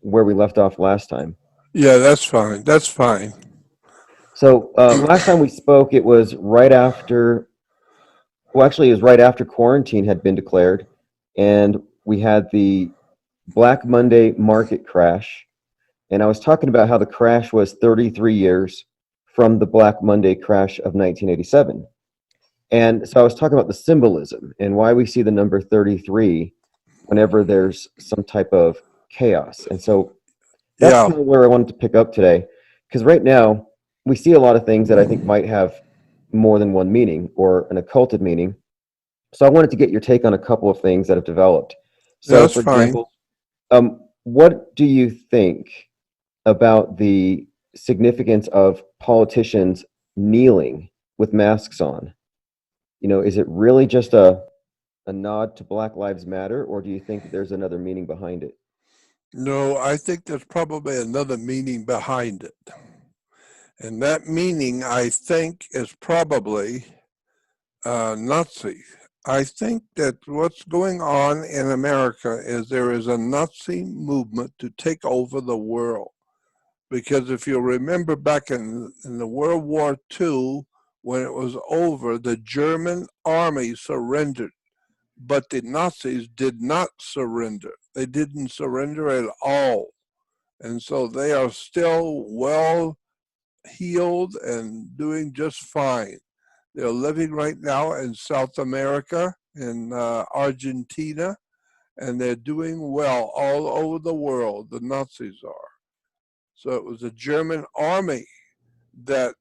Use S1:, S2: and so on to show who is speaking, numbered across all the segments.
S1: where we left off last time.
S2: Yeah, that's fine. That's fine.
S1: So last time we spoke, it was right after. Well, actually, it was right after quarantine had been declared, and we had the Black Monday market crash. And I was talking about how the crash was 33 years from the Black Monday crash of 1987. And so I was talking about the symbolism and why we see the number 33 whenever there's some type of chaos. And so that's
S2: Yeah.
S1: kind of where I wanted to pick up today. Because right now, we see a lot of things that I think might have more than one meaning or an occulted meaning. So I wanted to get your take on a couple of things that have developed.
S2: Yeah,
S1: So,
S2: that's
S1: for
S2: fine.
S1: example, what do you think about the significance of politicians kneeling with masks on? Is it really just a nod to Black Lives Matter, or do you think there's another meaning behind it?
S2: No, I think there's probably another meaning behind it. And that meaning, I think, is probably Nazi. I think that what's going on in America is there is a Nazi movement to take over the world. Because if you remember back in the World War II, when it was over, the German army surrendered, but the Nazis did not surrender. They didn't surrender at all. And so they are still well healed and doing just fine. They're living right now in South America, in Argentina, and they're doing well all over the world. The Nazis are. So it was the German army that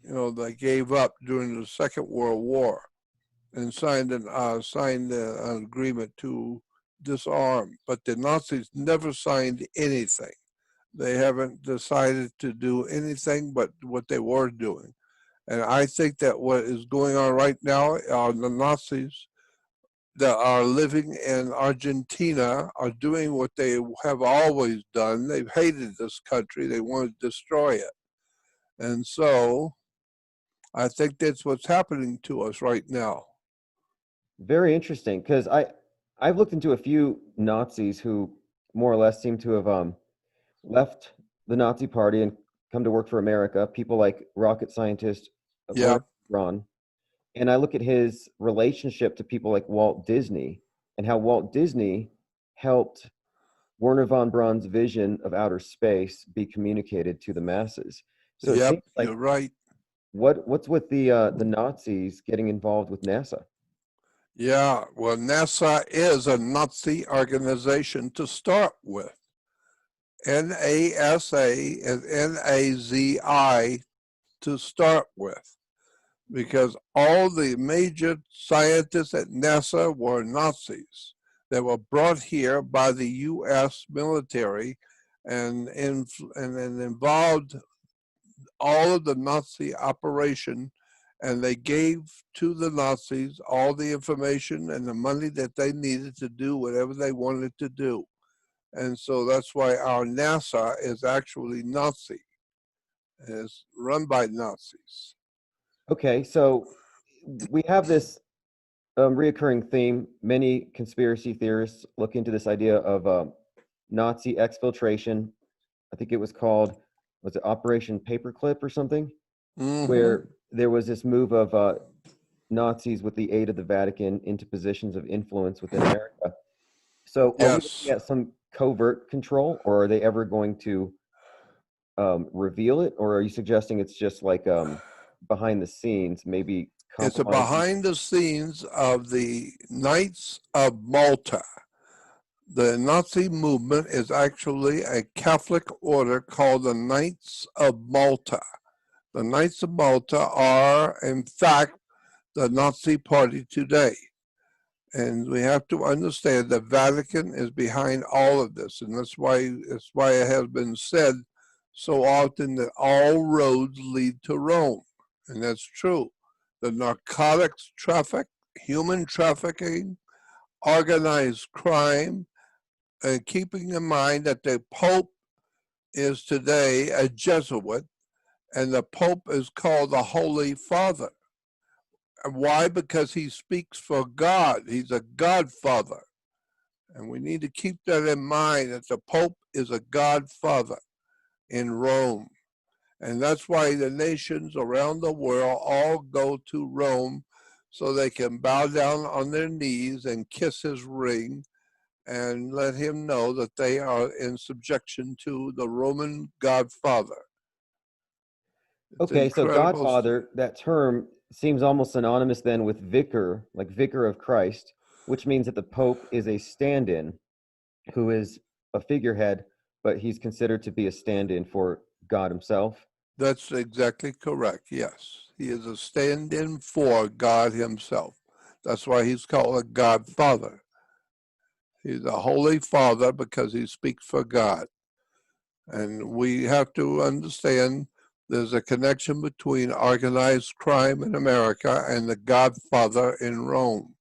S2: they gave up during the Second World War and signed an agreement to disarm. But the Nazis never signed anything. They haven't decided to do anything but what they were doing. And I think that what is going on right now are the Nazis that are living in Argentina are doing what they have always done. They've hated this country. They want to destroy it. And so I think that's what's happening to us right now.
S1: Very interesting, because I've looked into a few Nazis who more or less seem to have left the Nazi Party and come to work for America. People like rocket scientist
S2: Yeah.
S1: Werner Braun, and I look at his relationship to people like Walt Disney and how Walt Disney helped Werner von Braun's vision of outer space be communicated to the masses. So it
S2: Yep.
S1: seems like
S2: You're right.
S1: what's with the Nazis getting involved with NASA?
S2: Yeah. Well, NASA is a Nazi organization to start with. NASA and NAZI to start with, because all the major scientists at NASA were Nazis that were brought here by the U.S. military and involved all of the Nazi operation, and they gave to the Nazis all the information and the money that they needed to do whatever they wanted to do. And so that's why our NASA is actually Nazi, is run by Nazis.
S1: Okay, so we have this reoccurring theme. Many conspiracy theorists look into this idea of Nazi exfiltration. I think it was it Operation Paperclip or something,
S2: Mm-hmm.
S1: where there was this move of Nazis with the aid of the Vatican into positions of influence within America. So are we looking
S2: Yes.
S1: at some covert control, or are they ever going to reveal it, or are you suggesting it's just like behind the scenes, maybe
S2: It's a
S1: compromising?
S2: behind the scenes of the Knights of Malta. The Nazi movement is actually a Catholic order called the Knights of Malta. The Knights of Malta are, in fact, the Nazi Party today. And we have to understand the Vatican is behind all of this, and that's why it has been said so often that all roads lead to Rome, and that's true. The narcotics traffic, human trafficking, organized crime, and keeping in mind that the Pope is today a Jesuit, and the Pope is called the Holy Father. Why? Because he speaks for God. He's a Godfather. And we need to keep that in mind, that the Pope is a godfather in Rome. And that's why the nations around the world all go to Rome, so they can bow down on their knees and kiss his ring and let him know that they are in subjection to the Roman Godfather. It's
S1: Okay, so
S2: incredible.
S1: Godfather, that term seems almost synonymous then with vicar, like vicar of Christ, which means that the Pope is a stand-in who is a figurehead, but he's considered to be a stand-in for God himself.
S2: That's exactly correct. Yes. He is a stand in for God himself. That's why he's called a Godfather. He's a Holy Father because he speaks for God. And we have to understand there's a connection between organized crime in America and the Godfather in Rome.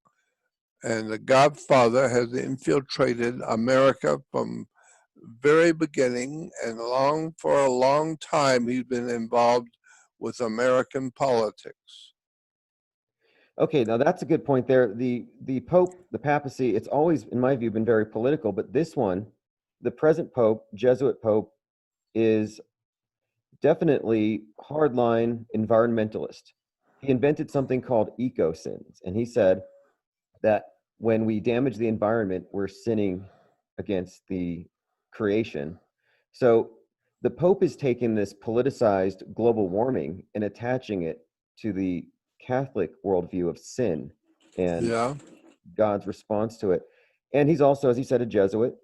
S2: And the Godfather has infiltrated America from very beginning, and for a long time he's been involved with American politics.
S1: Okay, now that's a good point there. The Pope, the papacy, it's always, in my view, been very political, but this one, the present Pope, Jesuit Pope, is definitely hardline environmentalist. He invented something called eco sins, and he said that when we damage the environment, we're sinning against the creation. So the Pope is taking this politicized global warming and attaching it to the Catholic worldview of sin and
S2: Yeah.
S1: God's response to it. And he's also, as he said, a Jesuit,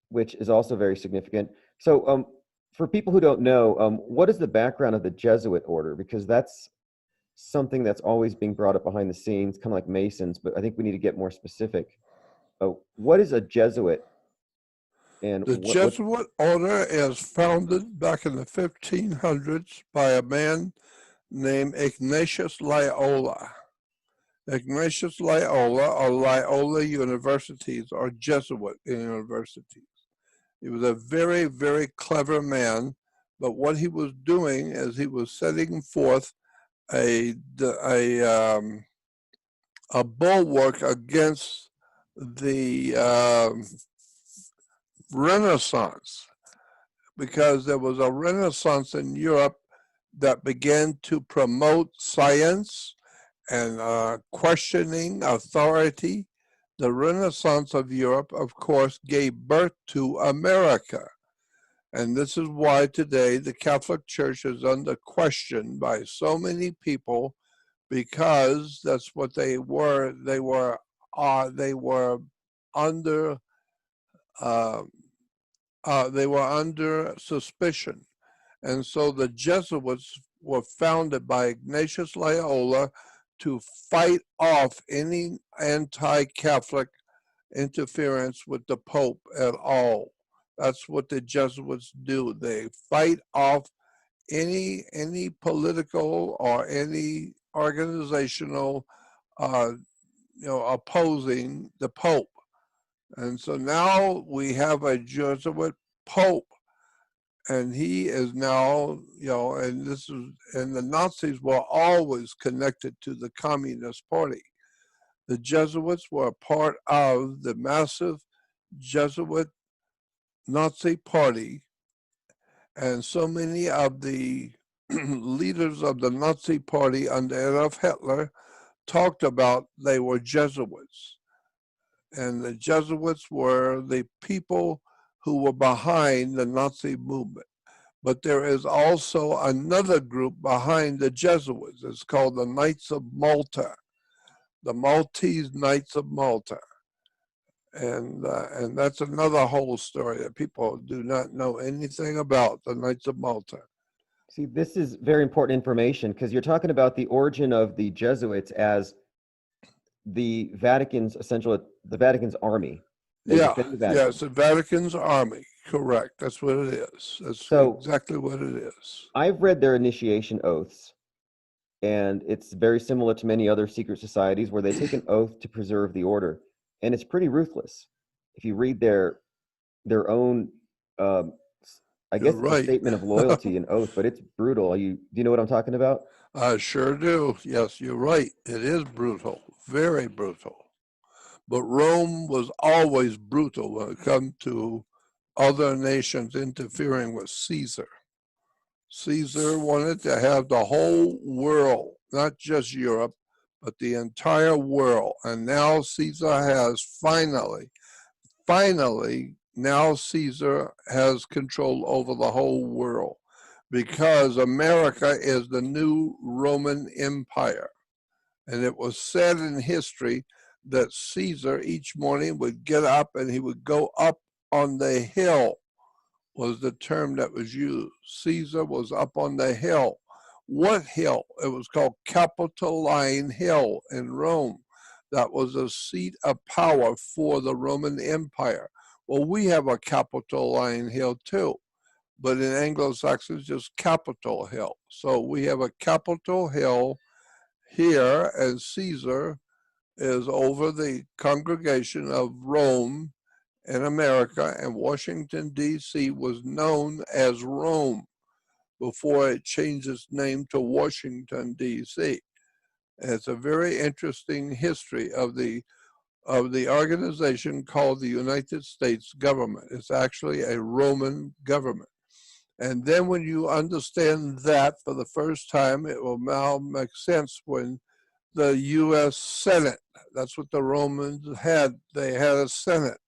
S1: which is also very significant. So, for people who don't know, what is the background of the Jesuit order? Because that's something that's always being brought up behind the scenes, kind of like Masons, but I think we need to get more specific. What is a Jesuit, and
S2: The Jesuit order is founded back in the 1500s by a man named Ignatius Loyola. Ignatius Loyola, or Loyola universities, are Jesuit universities. He was a very, very clever man, but what he was doing is he was setting forth a bulwark against the Renaissance, because there was a Renaissance in Europe that began to promote science and questioning authority. The Renaissance of Europe, of course, gave birth to America. And this is why today the Catholic Church is under question by so many people, because that's what they were. They were under suspicion. And so the Jesuits were founded by Ignatius Loyola to fight off any anti-Catholic interference with the Pope at all. That's what the Jesuits do. They fight off any political or any organizational opposing the Pope. And so now we have a Jesuit Pope, and he is now, and the Nazis were always connected to the Communist Party. The Jesuits were a part of the massive Jesuit Nazi Party, and so many of the leaders of the Nazi Party under Adolf Hitler talked about they were Jesuits. And the Jesuits were the people who were behind the Nazi movement. But there is also another group behind the Jesuits. It's called the Knights of Malta, the Maltese Knights of Malta. And that's another whole story that people do not know anything about, the Knights of Malta.
S1: See, this is very important information, because you're talking about the origin of the Jesuits as the Vatican's army. They defend the Vatican.
S2: Yes, the Vatican's army. Correct. That's what it is. That's
S1: So
S2: exactly what it is.
S1: I've read their initiation oaths, and it's very similar to many other secret societies where they take an oath to preserve the order, and it's pretty ruthless. If you read their own, I guess it's a statement of loyalty and oath, but it's brutal. Do you know what I'm talking about?
S2: I sure do. Yes, you're right. It is brutal, very brutal. But Rome was always brutal when it come to other nations interfering with Caesar. Caesar wanted to have the whole world, not just Europe, but the entire world. And now Caesar has finally, now Caesar has control over the whole world because America is the new Roman Empire. And it was said in history that Caesar each morning would get up and he would go up on the hill, was the term that was used. Caesar was up on the hill. What hill? It was called Capitoline Hill in Rome. That was a seat of power for the Roman Empire. Well, we have a Capitoline Hill too, but in Anglo-Saxon, it's just Capitol Hill. So we have a Capitol Hill here, and Caesar is over the congregation of Rome in America, and Washington, D.C. was known as Rome before it changed its name to Washington, D.C. And it's a very interesting history of the organization called the United States government. It's actually a Roman government. And then when you understand that for the first time, it will now make sense when the U.S. Senate, that's what the Romans had. They had a Senate,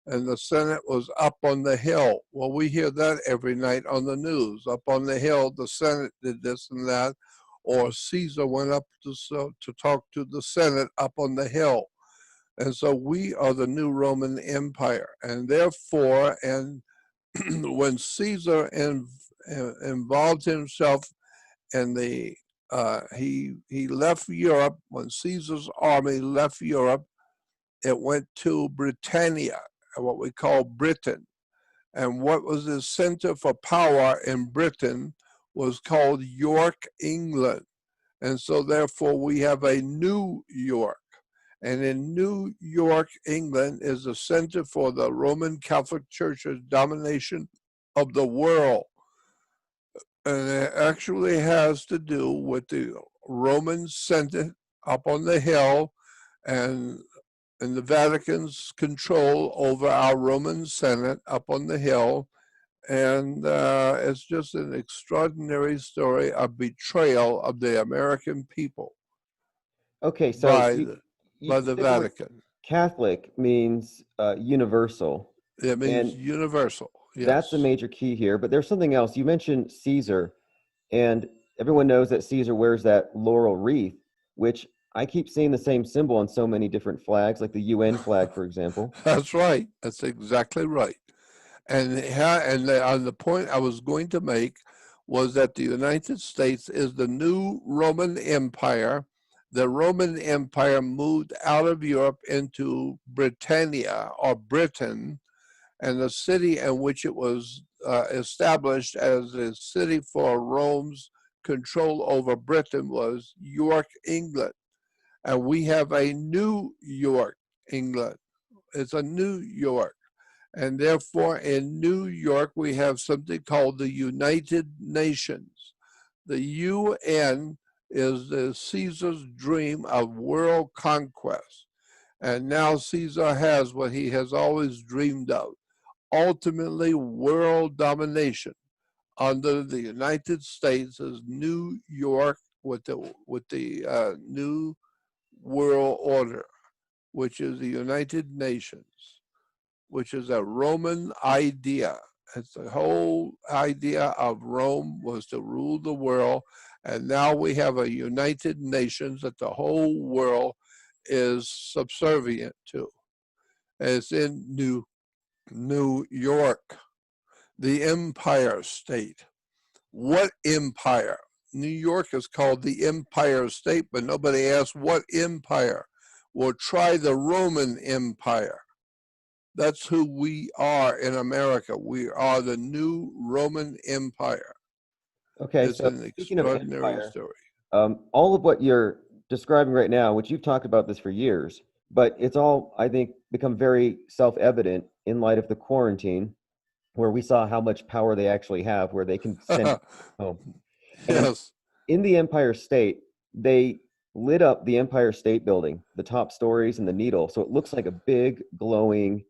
S2: and the Senate was up on the hill. Well, we hear that every night on the news. Up on the hill, the Senate did this and that, or Caesar went up to talk to the Senate up on the hill. And so we are the new Roman Empire. And therefore, and when Caesar involved himself in the, he left Europe, when Caesar's army left Europe, it went to Britannia, what we call Britain. And what was the center for power in Britain was called York, England. And so therefore we have a New York. And in New York, England is the center for the Roman Catholic Church's domination of the world. And it actually has to do with the Roman Senate up on the hill and the Vatican's control over our Roman Senate up on the hill. And it's just an extraordinary story of betrayal of the American people
S1: Okay, so
S2: by
S1: you,
S2: by
S1: you
S2: the
S1: said the word
S2: Vatican.
S1: Catholic means universal,
S2: It means
S1: and
S2: universal.
S1: that's a
S2: Yes.
S1: major key here. But there's something else. You mentioned Caesar, and everyone knows that Caesar wears that laurel wreath, which I keep seeing the same symbol on so many different flags, like the UN flag, for example.
S2: That's right. That's exactly right. And the point I was going to make was that the United States is the new Roman Empire. The Roman Empire moved out of Europe into Britannia or Britain, and the city in which it was established as a city for Rome's control over Britain was York, England. And we have a New York, England. It's a New York. And therefore, in New York, we have something called the United Nations. The UN is the Caesar's dream of world conquest. And now Caesar has what he has always dreamed of, ultimately world domination under the United States as New York with the new world order, which is the United Nations, which is a Roman idea. It's the whole idea of Rome was to rule the world, and now we have a United Nations that the whole world is subservient to. It's in New York, the Empire State. What empire? New York is called the Empire State, but nobody asks what empire. Well, try the Roman Empire. That's who we are in America. We are the new Roman Empire.
S1: Okay,
S2: It's
S1: so
S2: an
S1: speaking of
S2: extraordinary
S1: empire,
S2: story.
S1: all of what you're describing right now, which you've talked about this for years, but it's all, I think, become very self-evident in light of the quarantine, where we saw how much power they actually have, where they can send home. And
S2: Yes.
S1: in the Empire State, they lit up the Empire State Building, the top stories and the needle. So it looks like a big glowing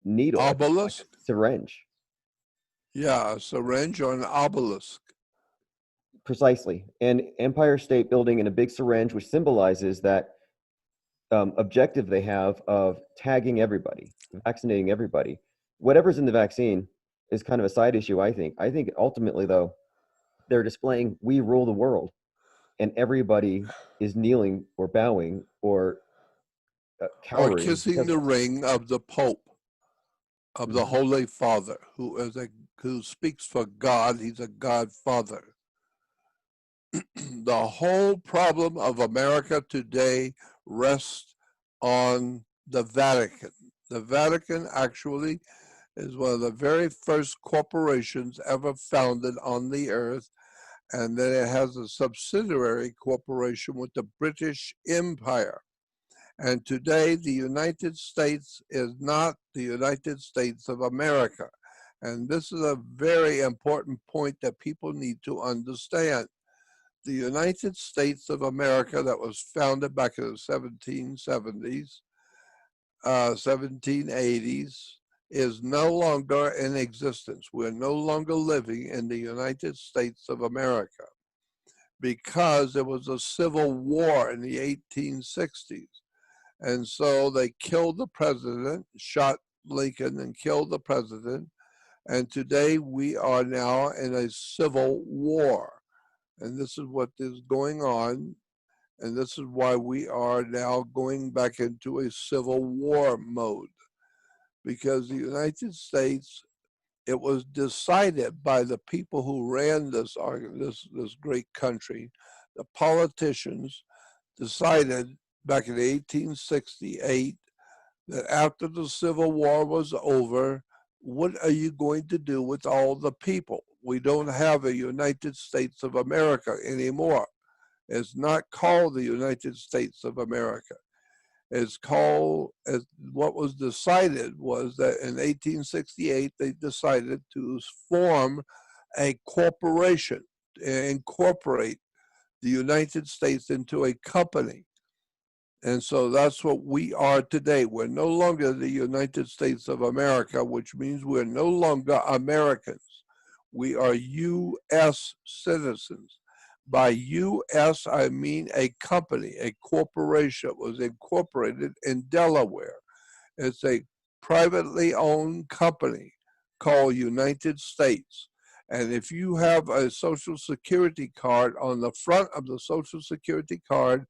S1: needle, like
S2: Obelisk?
S1: a syringe.
S2: Yeah, a syringe or an obelisk.
S1: Precisely. And Empire State Building in a big syringe, which symbolizes that objective they have of tagging everybody, vaccinating everybody. Whatever's in the vaccine is kind of a side issue, I think. I think ultimately, though, they're displaying we rule the world, and everybody is kneeling or bowing or
S2: Or
S1: cowering
S2: kissing
S1: because
S2: the
S1: of it.
S2: ring of the Pope, of the
S1: Mhm.
S2: Holy Father, who speaks for God. He's a Godfather. The whole problem of America today rests on the Vatican. The Vatican actually is one of the very first corporations ever founded on the earth, and then it has a subsidiary corporation with the British Empire. And today, the United States is not the United States of America. And this is a very important point that people need to understand. The United States of America, that was founded back in the 1770s, 1780s, is no longer in existence. We're no longer living in the United States of America because there was a civil war in the 1860s. And so they killed the president, shot Lincoln and killed the president. And today we are now in a civil war. And this is what is going on. And this is why we are now going back into a civil war mode. Because the United States, it was decided by the people who ran this great country, the politicians decided back in 1868 that after the Civil War was over, what are you going to do with all the people? We don't have a United States of America anymore. It's not called the United States of America. It's called, as what was decided was that in 1868, they decided to form a corporation, incorporate the United States into a company. And so that's what we are today. We're no longer the United States of America, which means we're no longer Americans. We are U.S. citizens. By U.S., I mean a company, a corporation was incorporated in Delaware. It's a privately owned company called United States. And if you have a Social Security card, on the front of the Social Security card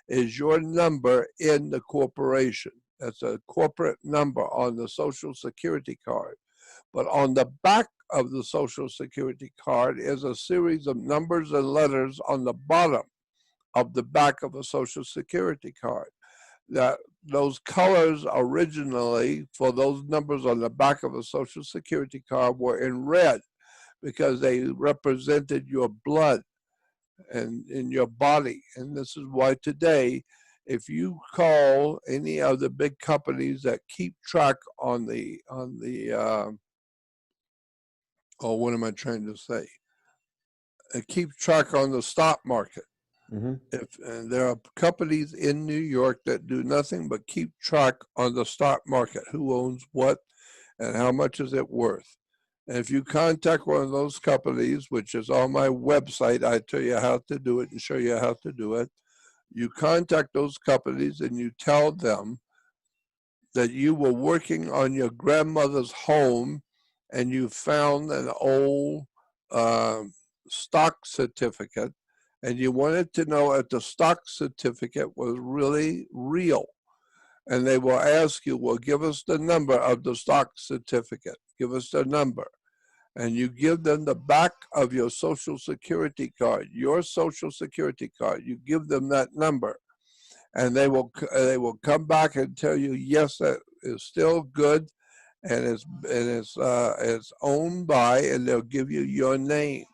S2: is your number in the corporation. That's a corporate number on the Social Security card. But on the back of the Social Security card is a series of numbers and letters on the bottom of the back of a Social Security card. That those colors originally for those numbers on the back of a Social Security card were in red because they represented your blood and in your body. And this is why today, if you call any of the big companies that keep track on the oh, what am I trying to say? Keep track on the stock market.
S1: Mhm.
S2: If and there are companies in New York that do nothing but keep track on the stock market, who owns what and how much is it worth. And if you contact one of those companies, which is on my website, I tell you how to do it and show you how to do it. You contact those companies and you tell them that you were working on your grandmother's home and you found an old uh, stock certificate and you wanted to know if the stock certificate was really real. And they will ask you, well, give us the number of the stock certificate. Give us the number. And you give them the back of your Social Security card, your Social Security card. You give them that number, and they will come back and tell you, yes, that is still good, and it's owned by, and they'll give you your name.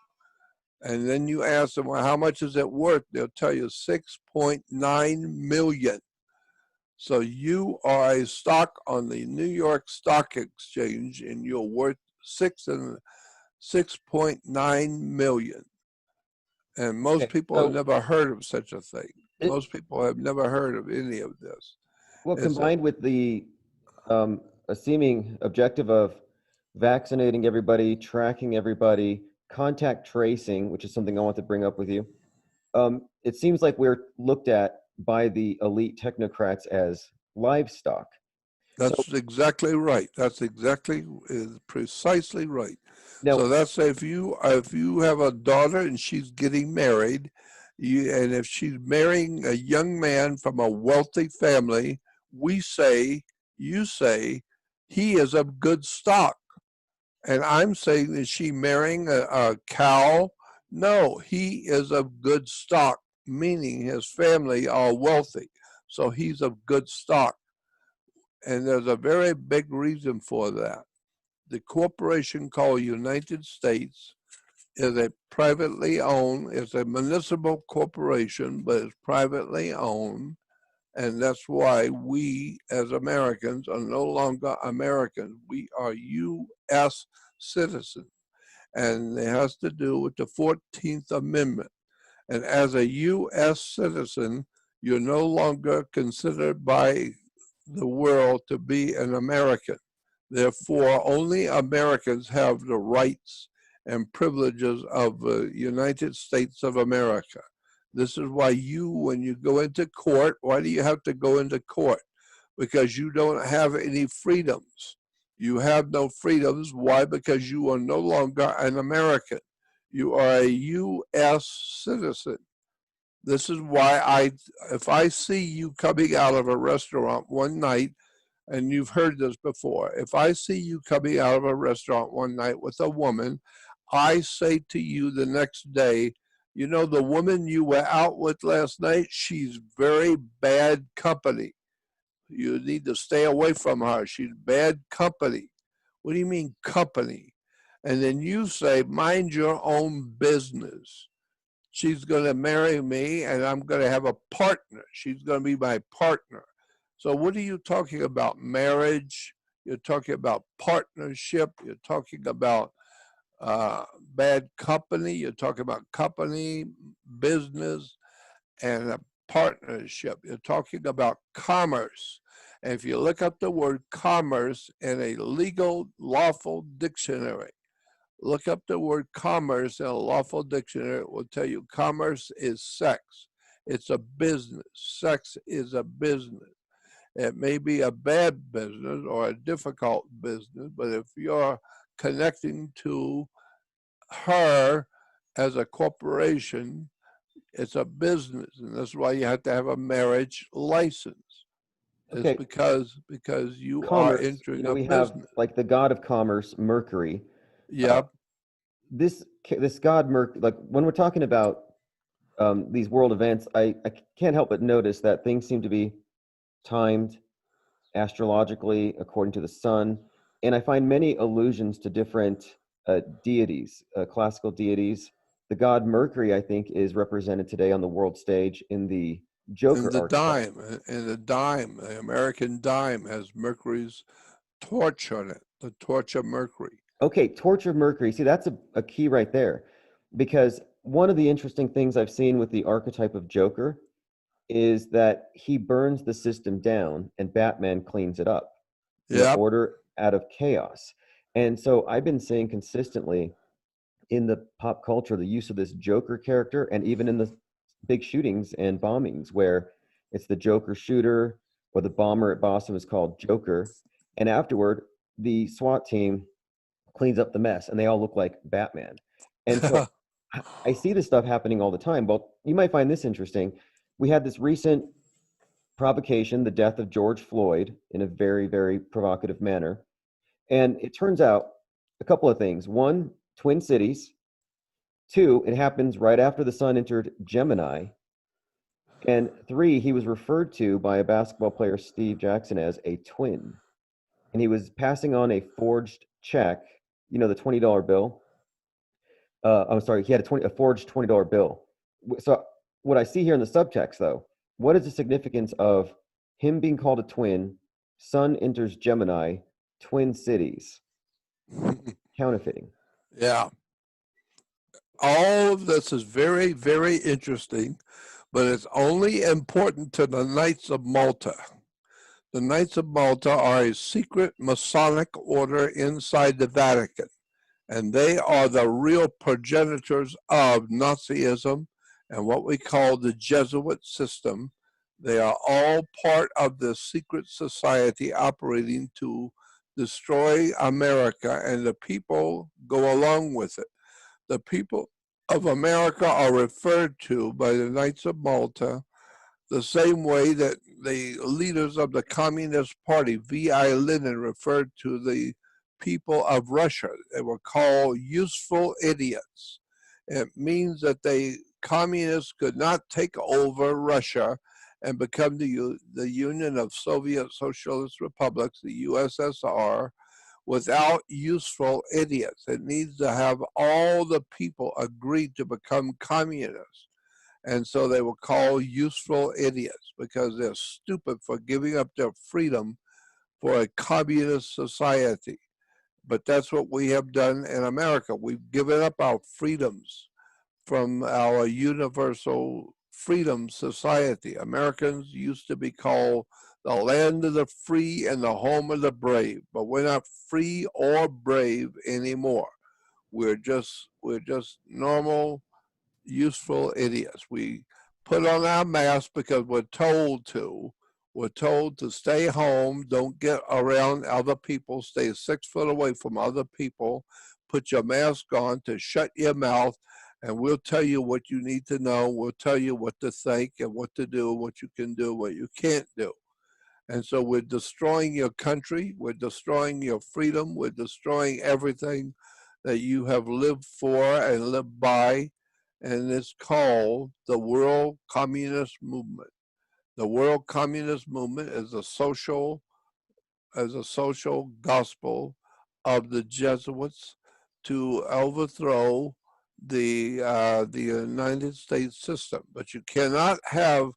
S2: And then you ask them, well, how much is it worth? They'll tell you 6.9 million. So you are a stock on the New York Stock Exchange, and you're worth 6.9 million. And most
S1: Okay,
S2: people have
S1: so
S2: never heard of such a thing.
S1: It,
S2: Most people have never heard of any of this.
S1: well,
S2: It's a,
S1: combined with the a seeming objective of vaccinating everybody, tracking everybody, contact tracing, which is something I want to bring up with you. It seems like we're looked at by the elite technocrats as livestock. So
S2: that's exactly right. That's exactly is precisely right.
S1: now,
S2: So that's if you have a daughter and she's getting married, and if she's marrying a young man from a wealthy family, we say, you say, he is of good stock. And I'm saying, is she marrying a cow? No, he is of good stock, meaning his family are wealthy. So he's of good stock. And there's a very big reason for that. The corporation called United States is a privately owned, it's a municipal corporation, but it's privately owned. And that's why we as Americans are no longer Americans. We are U.S. citizens. And it has to do with the 14th Amendment. And as a U.S. citizen, you're no longer considered by the world to be an American. Therefore, only Americans have the rights and privileges of the United States of America. This is why when you go into court, why do you have to go into court? Because you don't have any freedoms. You have no freedoms. Why? Because you are no longer an American. You are a U.S. citizen. This is why if I see you coming out of a restaurant one night, and you've heard this before, if I see you coming out of a restaurant one night with a woman, I say to you the next day, you know, the woman you were out with last night, she's very bad company. You need to stay away from her. She's bad company. What do you mean, company? And then you say, mind your own business. She's going to marry me and I'm going to have a partner. She's going to be my partner. So, what are you talking about? Marriage? You're talking about partnership. You're talking about bad company. You're talking about company, business, and a partnership. You're talking about commerce. And if you look up the word commerce in a legal, lawful dictionary, look up the word commerce in a lawful dictionary. It will tell you commerce is sex. It's a business. Sex is a business. It may be a bad business or a difficult business, but if you're connecting to her as a corporation, it's a business, and that's why you have to have a marriage license. It's
S1: okay,
S2: because you are
S1: commerce.
S2: entering a
S1: We have
S2: business.
S1: like the god of commerce, Mercury. Uh,
S2: Yep.
S1: this god Mercury, like when we're talking about these world events, I can't help but notice that things seem to be timed astrologically according to the sun, and I find many allusions to different deities, classical deities. The god Mercury, I think, is represented today on the world stage in the
S2: And
S1: Joker
S2: the
S1: archetype.
S2: dime, the American dime has Mercury's torch on it, the torch of Mercury.
S1: Okay, torture Mercury. See, that's a key right there, because one of the interesting things I've seen with the archetype of Joker is that he burns the system down and Batman cleans it up.
S2: Yep.
S1: Order out of chaos. And so I've been seeing consistently in the pop culture the use of this Joker character, and even in the big shootings and bombings where it's the Joker shooter or the bomber at Boston was called Joker. And afterward, the SWAT team cleans up the mess and they all look like Batman. And so I see this stuff happening all the time. Well, you might find this interesting. We had this recent provocation, the death of George Floyd, in a very, very provocative manner. And it turns out a couple of things. One, Twin Cities. Two, it happens right after the sun entered Gemini. And three, he was referred to by a basketball player, Steve Jackson, as a twin. And he was passing on a forged check, the $20 bill. I'm sorry, he had a forged $20 bill. So what I see here in the subtext, though, what is the significance of him being called a twin? Sun enters Gemini, Twin Cities, counterfeiting.
S2: Yeah. All of this is very, very interesting. but it's only important to the Knights of Malta. The Knights of Malta are a secret Masonic order inside the Vatican, and they are the real progenitors of Nazism and what we call the Jesuit system. They are all part of the secret society operating to destroy America, and the people go along with it. The people of America are referred to by the Knights of Malta the same way that the leaders of the Communist Party, V.I. Lenin, referred to the people of Russia. They were called useful idiots. It means that the communists could not take over Russia and become the Union of Soviet Socialist Republics, the USSR, without useful idiots. It needs to have all the people agree to become communists. And so they were called useful idiots because they're stupid for giving up their freedom for a communist society. But that's what we have done in America. We've given up our freedoms from our universal freedom society. Americans used to be called the land of the free and the home of the brave, but we're not free or brave anymore. We're just normal, useful idiots. We put on our masks because we're told to. We're told to stay home, don't get around other people, stay 6 foot away from other people, put your mask on to shut your mouth, and we'll tell you what you need to know. We'll tell you what to think and what to do, what you can do, what you can't do. And so we're destroying your country, we're destroying your freedom, we're destroying everything that you have lived for and lived by, and it's called the World Communist Movement. The World Communist Movement is a social gospel of the Jesuits to overthrow the United States system. But you cannot have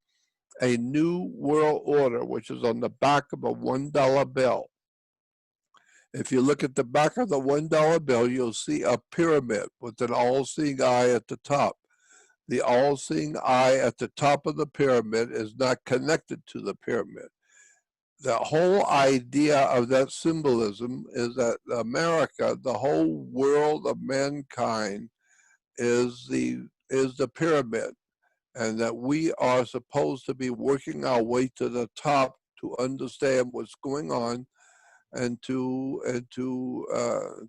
S2: a new world order, which is on the back of a $1 bill. If you look at the back of the $1 bill, you'll see a pyramid with an all-seeing eye at the top. The all-seeing eye at the top of the pyramid is not connected to the pyramid. The whole idea of that symbolism is that America, the whole world of mankind, is the pyramid, and that we are supposed to be working our way to the top to understand what's going on and to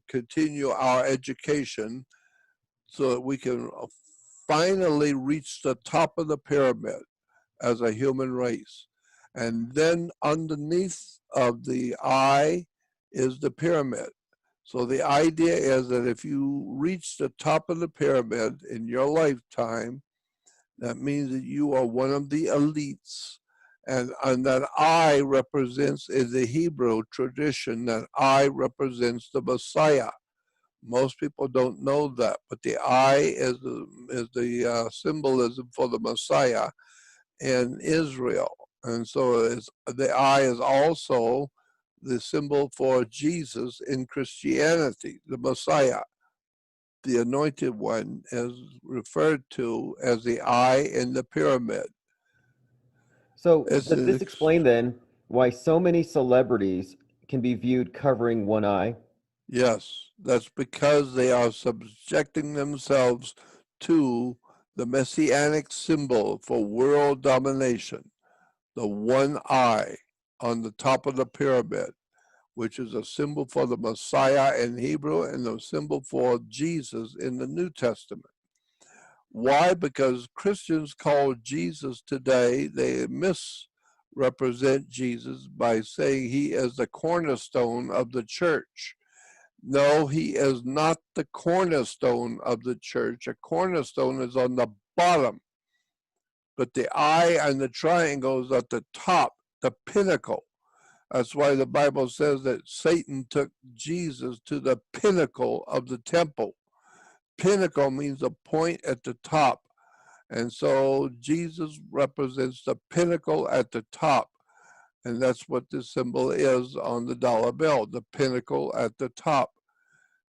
S2: continue our education so that we can finally reach the top of the pyramid as a human race. And then underneath of the eye is the pyramid. So the idea is that if you reach the top of the pyramid in your lifetime, that means that you are one of the elites. And that eye represents, in the Hebrew tradition, that eye represents the Messiah. Most people don't know that, but the eye is the symbolism for the Messiah in Israel. And so the eye is also the symbol for Jesus in Christianity, the Messiah. The anointed one is referred to as the eye in the pyramid.
S1: So does this explain then why so many celebrities can be viewed covering one eye?
S2: Yes, that's because they are subjecting themselves to the messianic symbol for world domination, the one eye on the top of the pyramid, which is a symbol for the Messiah in Hebrew and a symbol for Jesus in the New Testament. Why? Because Christians call Jesus today, they misrepresent Jesus by saying he is the cornerstone of the church. No, he is not the cornerstone of the church. A cornerstone is on the bottom, but the eye and the triangle is at the top, the pinnacle. That's why the Bible says that Satan took Jesus to the pinnacle of the temple. Pinnacle means a point at the top. And so Jesus represents the pinnacle at the top. And that's what this symbol is on the dollar bill, the pinnacle at the top.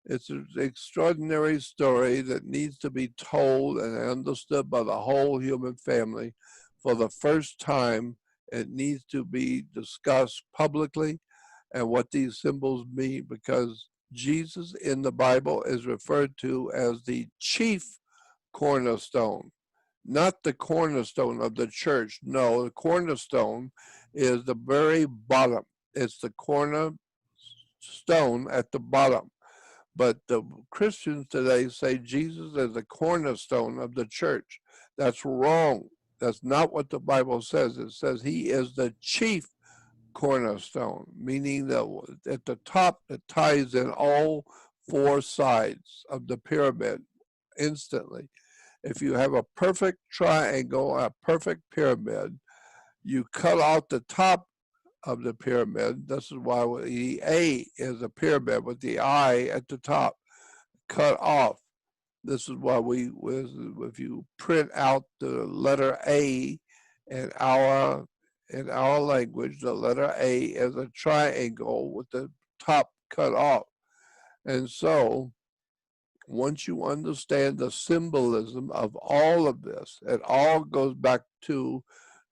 S2: It's an extraordinary story that needs to be told and understood by the whole human family. For the first time, it needs to be discussed publicly and what these symbols mean, because Jesus in the Bible is referred to as the chief cornerstone, not the cornerstone of the church. No, the cornerstone is the very bottom. It's the cornerstone at the bottom. But the Christians today say Jesus is the cornerstone of the church. That's wrong. That's not what the Bible says. It says he is the chief cornerstone, meaning that at the top it ties in all four sides of the pyramid instantly. If you have a perfect triangle, a perfect pyramid, you cut out the top of the pyramid. This is why the A is a pyramid with the I at the top cut off. This is why if you print out the letter A in our language, the letter A is a triangle with the top cut off. And so once you understand the symbolism of all of this, it all goes back to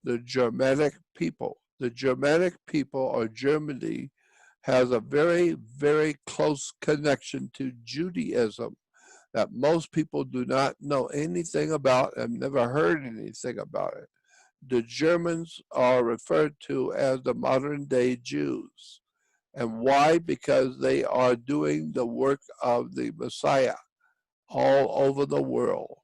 S2: the Germanic people. The Germanic people, or Germany, has a very, very close connection to Judaism that most people do not know anything about and never heard anything about it. The Germans are referred to as the modern day Jews. And why? Because they are doing the work of the Messiah all over the world.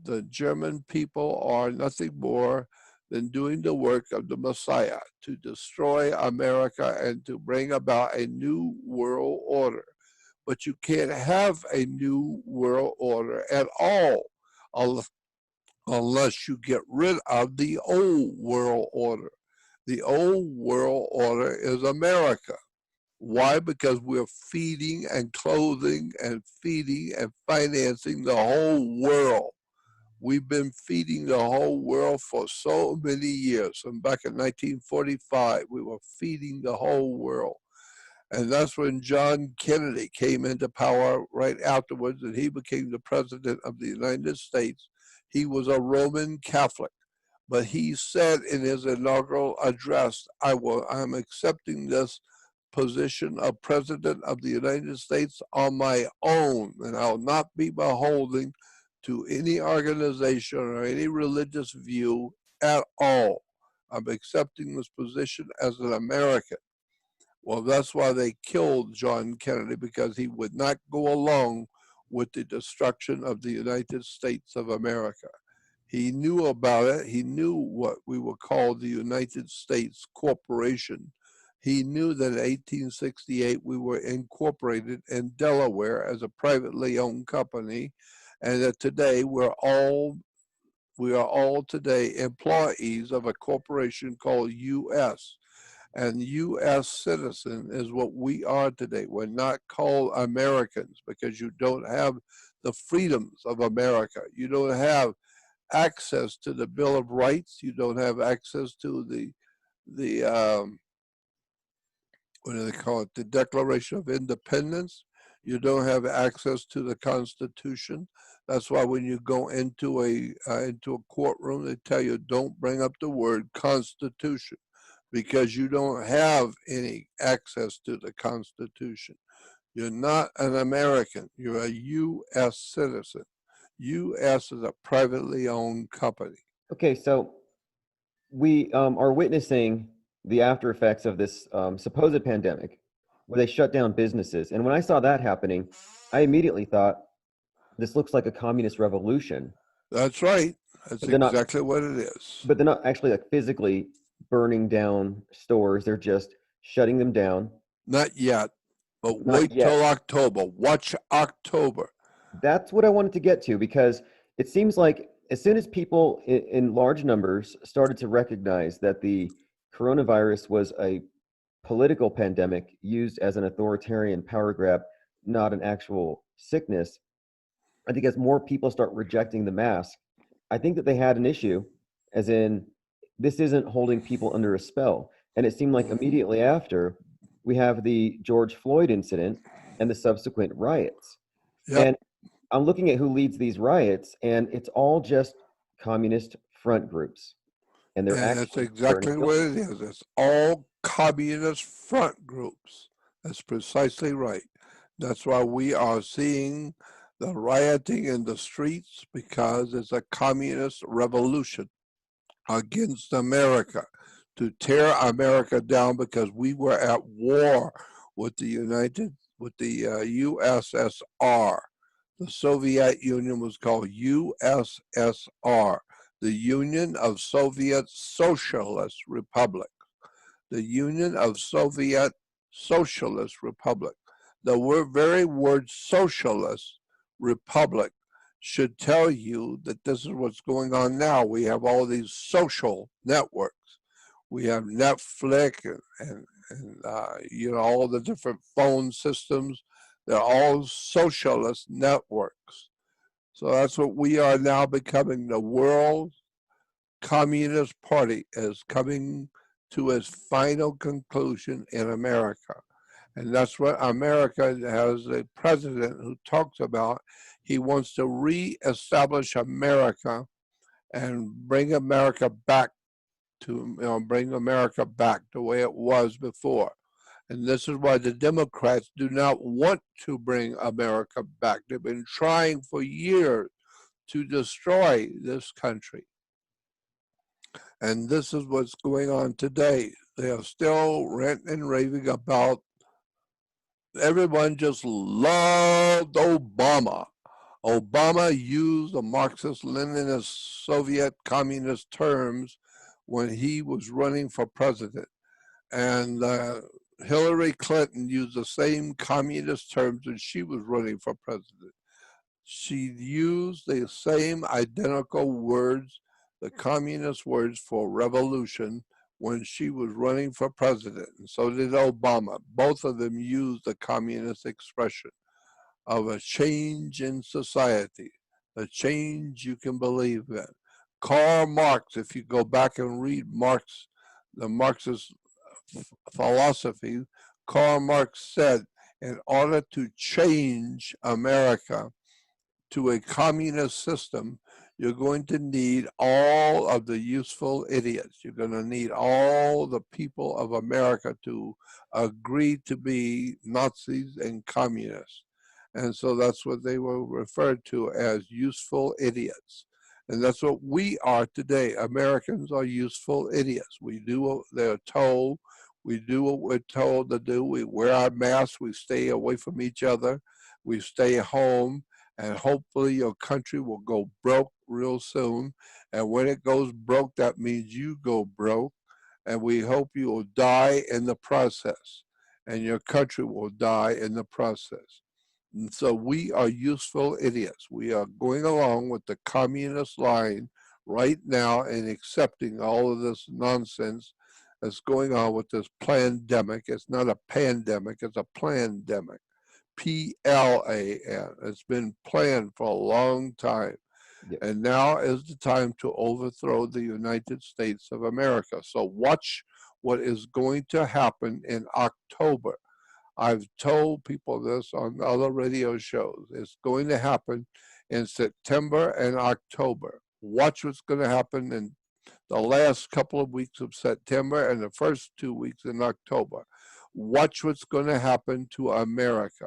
S2: The German people are nothing more than doing the work of the Messiah to destroy America and to bring about a new world order. But you can't have a new world order at all unless you get rid of the old world order. The old world order is America. Why? Because we're feeding and clothing and feeding and financing the whole world. We've been feeding the whole world for so many years. And back in 1945, we were feeding the whole world. And that's when John Kennedy came into power right afterwards, and he became the president of the United States. He was a Roman Catholic, but he said in his inaugural address, I'm accepting this position of president of the United States on my own, and I'll not be beholden to any organization or any religious view at all. I'm accepting this position as an American. Well, that's why they killed John Kennedy, because he would not go along with the destruction of the United States of America. He knew about it. He knew what we would call the United States Corporation. He knew that in 1868 we were incorporated in Delaware as a privately owned company, and that today we are all today employees of a corporation called U.S. And U.S. citizen is what we are today. We're not called Americans because you don't have the freedoms of America. You don't have access to the Bill of Rights. You don't have access to the what do they call it? The Declaration of Independence. You don't have access to the Constitution. That's why when you go into a courtroom, they tell you don't bring up the word Constitution, because you don't have any access to the Constitution. You're not an American. You're a U.S. citizen. U.S. is a privately owned company.
S1: Okay, so we are witnessing the after effects of this supposed pandemic, where they shut down businesses. And when I saw that happening, I immediately thought, this looks like a communist revolution.
S2: That's right. That's
S1: But they're not.
S2: exactly what it is.
S1: But they're not actually like physically burning down stores. They're just shutting them down.
S2: Not yet, but
S1: Not
S2: wait till
S1: yet.
S2: October. Watch October.
S1: That's what I wanted to get to, because it seems like as soon as people in large numbers started to recognize that the coronavirus was a political pandemic used as an authoritarian power grab, not an actual sickness, I think as more people start rejecting the mask, I think that they had an issue, as in, this isn't holding people under a spell. And it seemed like immediately after, we have the George Floyd incident, and the subsequent riots.
S2: Yep.
S1: And I'm looking at who leads these riots, and it's all just communist front groups. And they're
S2: And that's
S1: actually burning
S2: exactly what
S1: buildings.
S2: it is. It's all communist front groups. That's precisely right. That's why we are seeing the rioting in the streets, because it's a communist revolution against America, to tear America down, because we were at war with the USSR. The Soviet Union was called USSR, the Union of Soviet Socialist Republic. The Union of Soviet Socialist Republic. The very word socialist republic should tell you that this is what's going on now. We have all these social networks. We have Netflix and all the different phone systems. They're all socialist networks. So that's what we are now becoming. The World Communist Party is coming to its final conclusion in America. And that's what America has a president who talks about. He wants to reestablish America and bring America back the way it was before. And this is why the Democrats do not want to bring America back. They've been trying for years to destroy this country. And this is what's going on today. They are still ranting and raving about everyone just loved Obama. Obama used the Marxist Leninist Soviet communist terms when he was running for president. And Hillary Clinton used the same communist terms when she was running for president. She used the same identical words, the communist words for revolution, when she was running for president. And so did Obama. Both of them used the communist expression of a change in society, a change you can believe in. Karl Marx, if you go back and read Marx, the Marxist philosophy, Karl Marx said, in order to change America to a communist system, you're going to need all of the useful idiots. You're going to need all the people of America to agree to be Nazis and communists. And so that's what they were referred to as useful idiots. And that's what we are today. Americans are useful idiots. We do what they're told. We do what we're told to do. We wear our masks. We stay away from each other. We stay home. And hopefully your country will go broke real soon. And when it goes broke, that means you go broke. And we hope you will die in the process. And your country will die in the process. And so we are useful idiots. We are going along with the communist line right now and accepting all of this nonsense that's going on with this pandemic. It's not a pandemic, it's a plandemic. PLAN. It's been planned for a long time.
S1: Yep.
S2: And now is the time to overthrow the United States of America. So watch what is going to happen in October. I've told people this on other radio shows. It's going to happen in September and October. Watch what's going to happen in the last couple of weeks of September and the first 2 weeks in October. Watch what's going to happen to America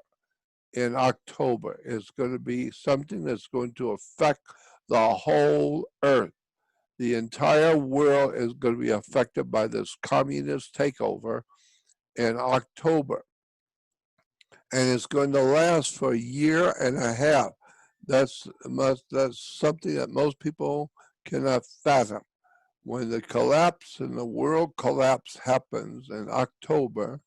S2: in October. It's going to be something that's going to affect the whole earth. The entire world is going to be affected by this communist takeover in October. And it's going to last for a year and a half. That's something that most people cannot fathom. When the collapse and the world collapse happens in October,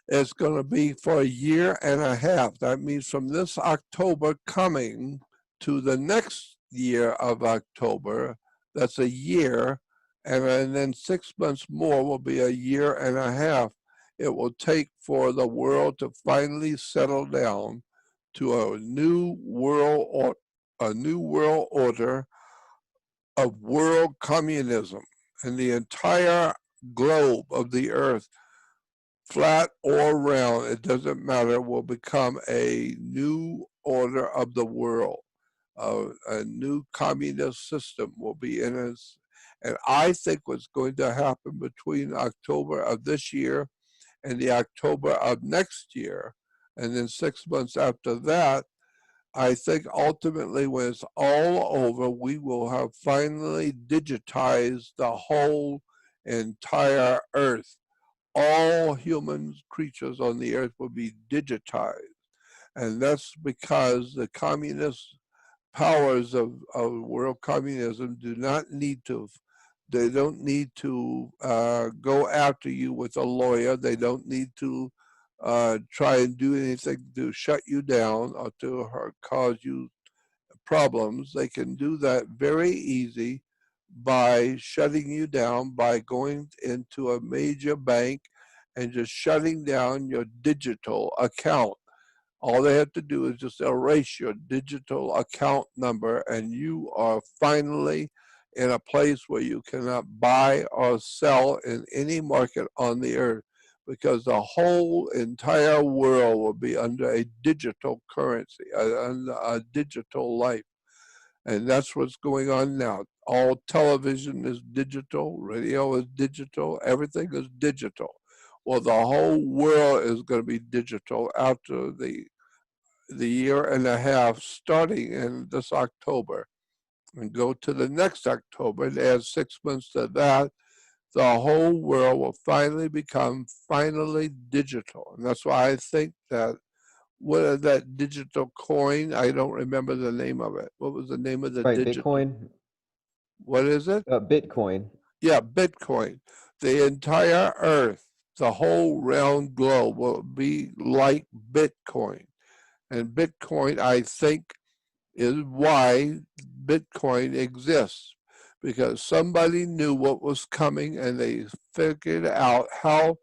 S2: it's going to be for a year and a half. That means from this October coming to the next year of October, that's a year, and then 6 months more will be a year and a half. It will take for the world to finally settle down to a new world order of world communism, and the entire globe of the earth flat or round, it doesn't matter, will become a new order of the world. A new communist system will be in us. And I think what's going to happen between October of this year and the October of next year, and then 6 months after that, I think ultimately when it's all over, we will have finally digitized the whole entire earth. All human creatures on the earth will be digitized. And that's because the communist powers of world communism do not need to, they don't need to go after you with a lawyer. They don't need to try and do anything to shut you down or to cause you problems. They can do that very easy by shutting you down, by going into a major bank and just shutting down your digital account. All they have to do is just erase your digital account number, and you are finally in a place where you cannot buy or sell in any market on the earth, because the whole entire world will be under a digital currency, under a digital life. And that's what's going on now. All television is digital, radio is digital, everything is digital. Well, the whole world is going to be digital after the year and a half starting in this October, and go to the next October and add 6 months to that. The whole world will finally become finally digital. And that's why I think that what is that digital coin? I don't remember the name of it. What was the name of the
S1: Right,
S2: digital?
S1: Bitcoin,
S2: What is it?
S1: Bitcoin.
S2: Yeah, Bitcoin. The entire earth, the whole round globe will be like Bitcoin. And Bitcoin, I think, is why Bitcoin exists, because somebody knew what was coming and they figured out how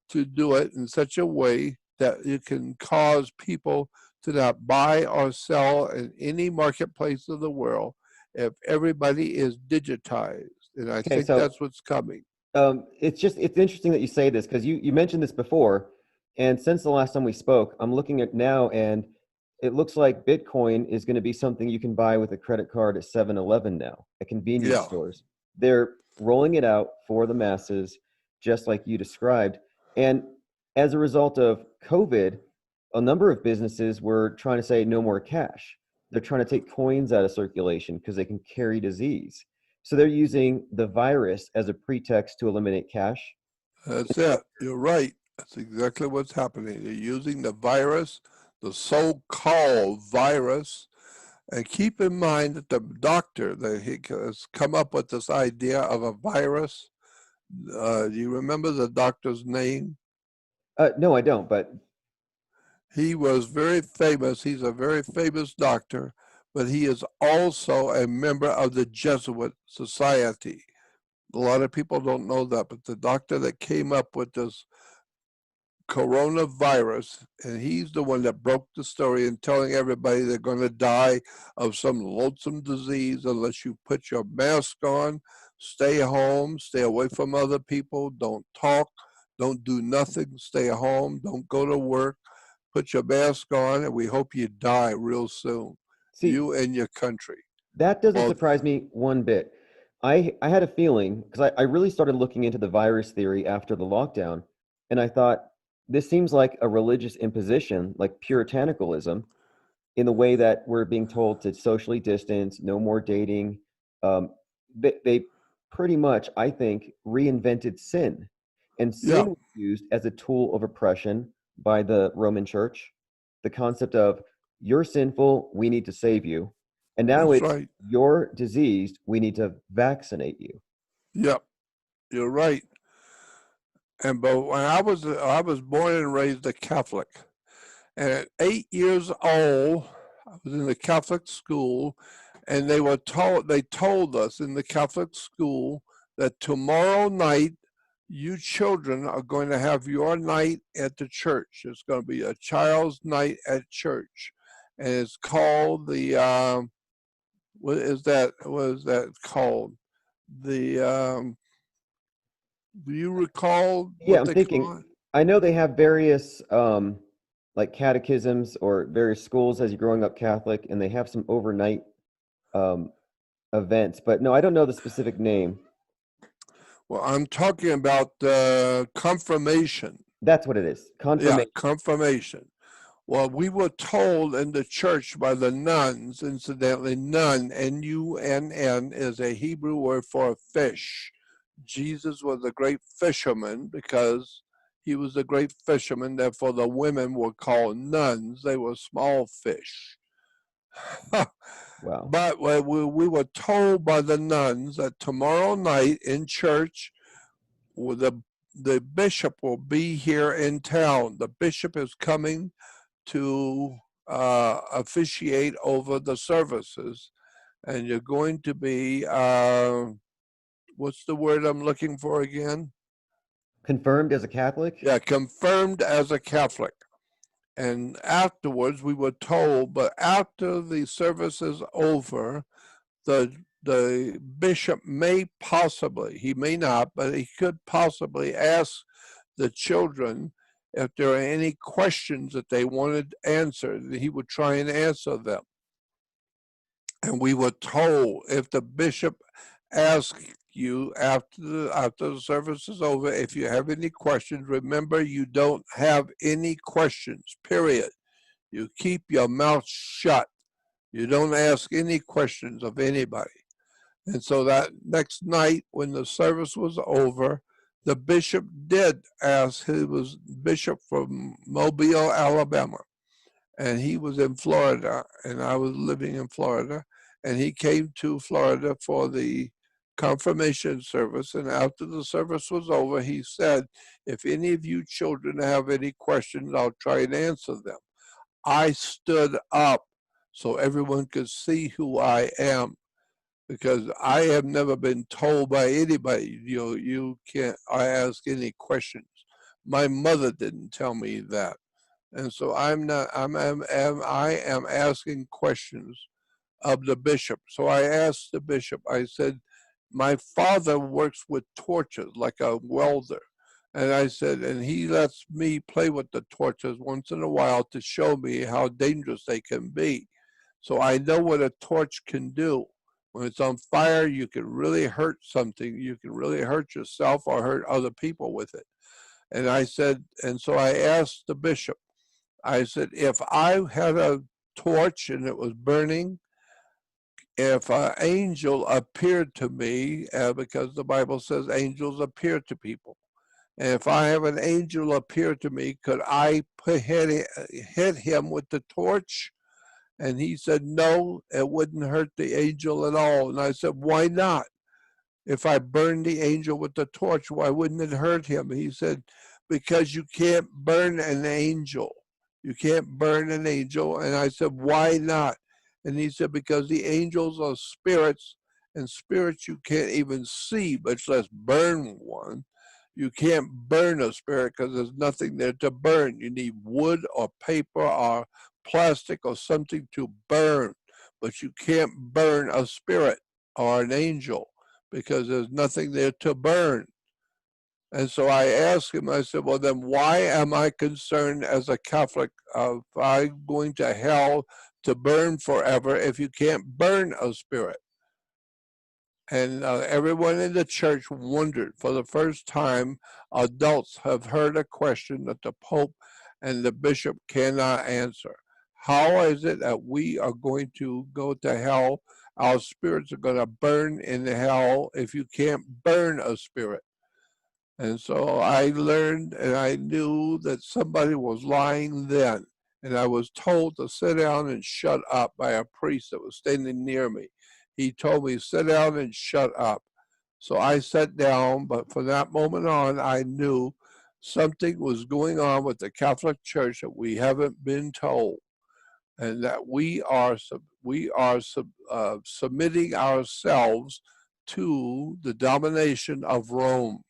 S2: to do it in such a way that it can cause people to not buy or sell in any marketplace of the world if everybody is digitized. And I
S1: Okay,
S2: think
S1: so
S2: that's what's coming.
S1: it's interesting that you say this because you mentioned this before, and since the last time we spoke, I'm looking at now, and it looks like Bitcoin is going to be something you can buy with a credit card at 7-Eleven now, at convenience
S2: Yeah,
S1: stores. They're rolling it out for the masses, just like you described. And as a result of COVID, a number of businesses were trying to say no more cash. They're trying to take coins out of circulation because they can carry disease. So they're using the virus as a pretext to eliminate cash.
S2: that's it. You're right. That's exactly what's happening. They're using the virus, the so called virus. And keep in mind that the doctor that he has come up with this idea of a virus. Do you remember the doctor's name?
S1: No, I don't, but
S2: He was very famous. He's a very famous doctor, but he is also a member of the Jesuit Society. A lot of people don't know that, but the doctor that came up with this coronavirus, and he's the one that broke the story and telling everybody they're going to die of some loathsome disease unless you put your mask on, stay home, stay away from other people, don't talk, don't do nothing, stay home, don't go to work, put your mask on, and we hope you die real soon,
S1: see,
S2: you and your country.
S1: that doesn't
S2: Well,
S1: surprise me one bit. I had a feeling because I really started looking into the virus theory after the lockdown, and I thought this seems like a religious imposition, like puritanicalism, in the way that we're being told to socially distance, no more dating. They pretty much, I think, reinvented sin. And
S2: yeah,
S1: sin was used as a tool of oppression by the Roman Church. The concept of you're sinful, we need to save you. And now
S2: that's
S1: it's
S2: right.
S1: you're diseased, we need to vaccinate you.
S2: Yep, you're right. And but when I was born and raised a Catholic. And at 8 years old, I was in the Catholic school, and they told us in the Catholic school that tomorrow night you children are going to have your night at the church. It's going to be a child's night at church, and it's called the what is that? What is that called? The do you recall
S1: Yeah,
S2: what
S1: I'm
S2: they
S1: thinking
S2: call it?
S1: I know they have various like catechisms or various schools as you're growing up Catholic, and they have some overnight um, events, but no, I don't know the specific name.
S2: Well, I'm talking about confirmation.
S1: That's what it is.
S2: Yeah,
S1: Confirmation.
S2: confirmation. Well, we were told in the church by the nuns, incidentally, nun, N-U-N-N, is a Hebrew word for a fish. Jesus was a great fisherman because he was a great fisherman. Therefore, the women were called nuns. They were small fish.
S1: Wow.
S2: But we were told by the nuns that tomorrow night in church, the bishop will be here in town. The bishop is coming to officiate over the services, and you're going to be what's the word I'm looking for again?
S1: Confirmed as a Catholic?
S2: Yeah, confirmed as a Catholic. And afterwards, we were told, but after the service is over, the bishop may possibly, he may not, but he could possibly ask the children if there are any questions that they wanted answered. He would try and answer them. And we were told if the bishop asks you after the service is over, if you have any questions, remember you don't have any questions, period. You keep your mouth shut. You don't ask any questions of anybody. And so that next night, when the service was over, the bishop did ask. He was bishop from Mobile, Alabama, and he was in Florida, and I was living in Florida, and he came to Florida for the confirmation service. And after the service was over, he said, "If any of you children have any questions, I'll try and answer them." I stood up so everyone could see who I am, because I have never been told by anybody, you can't ask any questions. My mother didn't tell me that. And so I'm not, I am asking questions of the bishop. So I asked the bishop, I said, my father works with torches like a welder. And I said, and he lets me play with the torches once in a while to show me how dangerous they can be. So I know what a torch can do. When it's on fire, you can really hurt something. You can really hurt yourself or hurt other people with it. And I said, and so I asked the bishop, I said, if I had a torch and it was burning, if an angel appeared to me, because the Bible says angels appear to people, and if I have an angel appear to me, could I hit him with the torch? And he said, no, it wouldn't hurt the angel at all. And I said, why not? If I burned the angel with the torch, why wouldn't it hurt him? He said, because you can't burn an angel. You can't burn an angel. And I said, why not? And he said, because the angels are spirits, and spirits you can't even see, much less burn one. You can't burn a spirit because there's nothing there to burn. You need wood or paper or plastic or something to burn, but you can't burn a spirit or an angel because there's nothing there to burn. And so I asked him, I said, well, then why am I concerned as a Catholic of I going to hell to burn forever if you can't burn a spirit? And everyone in the church wondered. For the first time, adults have heard a question that the Pope and the bishop cannot answer. How is it that we are going to go to hell? Our spirits are going to burn in hell if you can't burn a spirit. And so I learned and I knew that somebody was lying then. And I was told to sit down and shut up by a priest that was standing near me. He told me, sit down and shut up. So I sat down, but from that moment on, I knew something was going on with the Catholic Church that we haven't been told, and that we are submitting ourselves to the domination of Rome.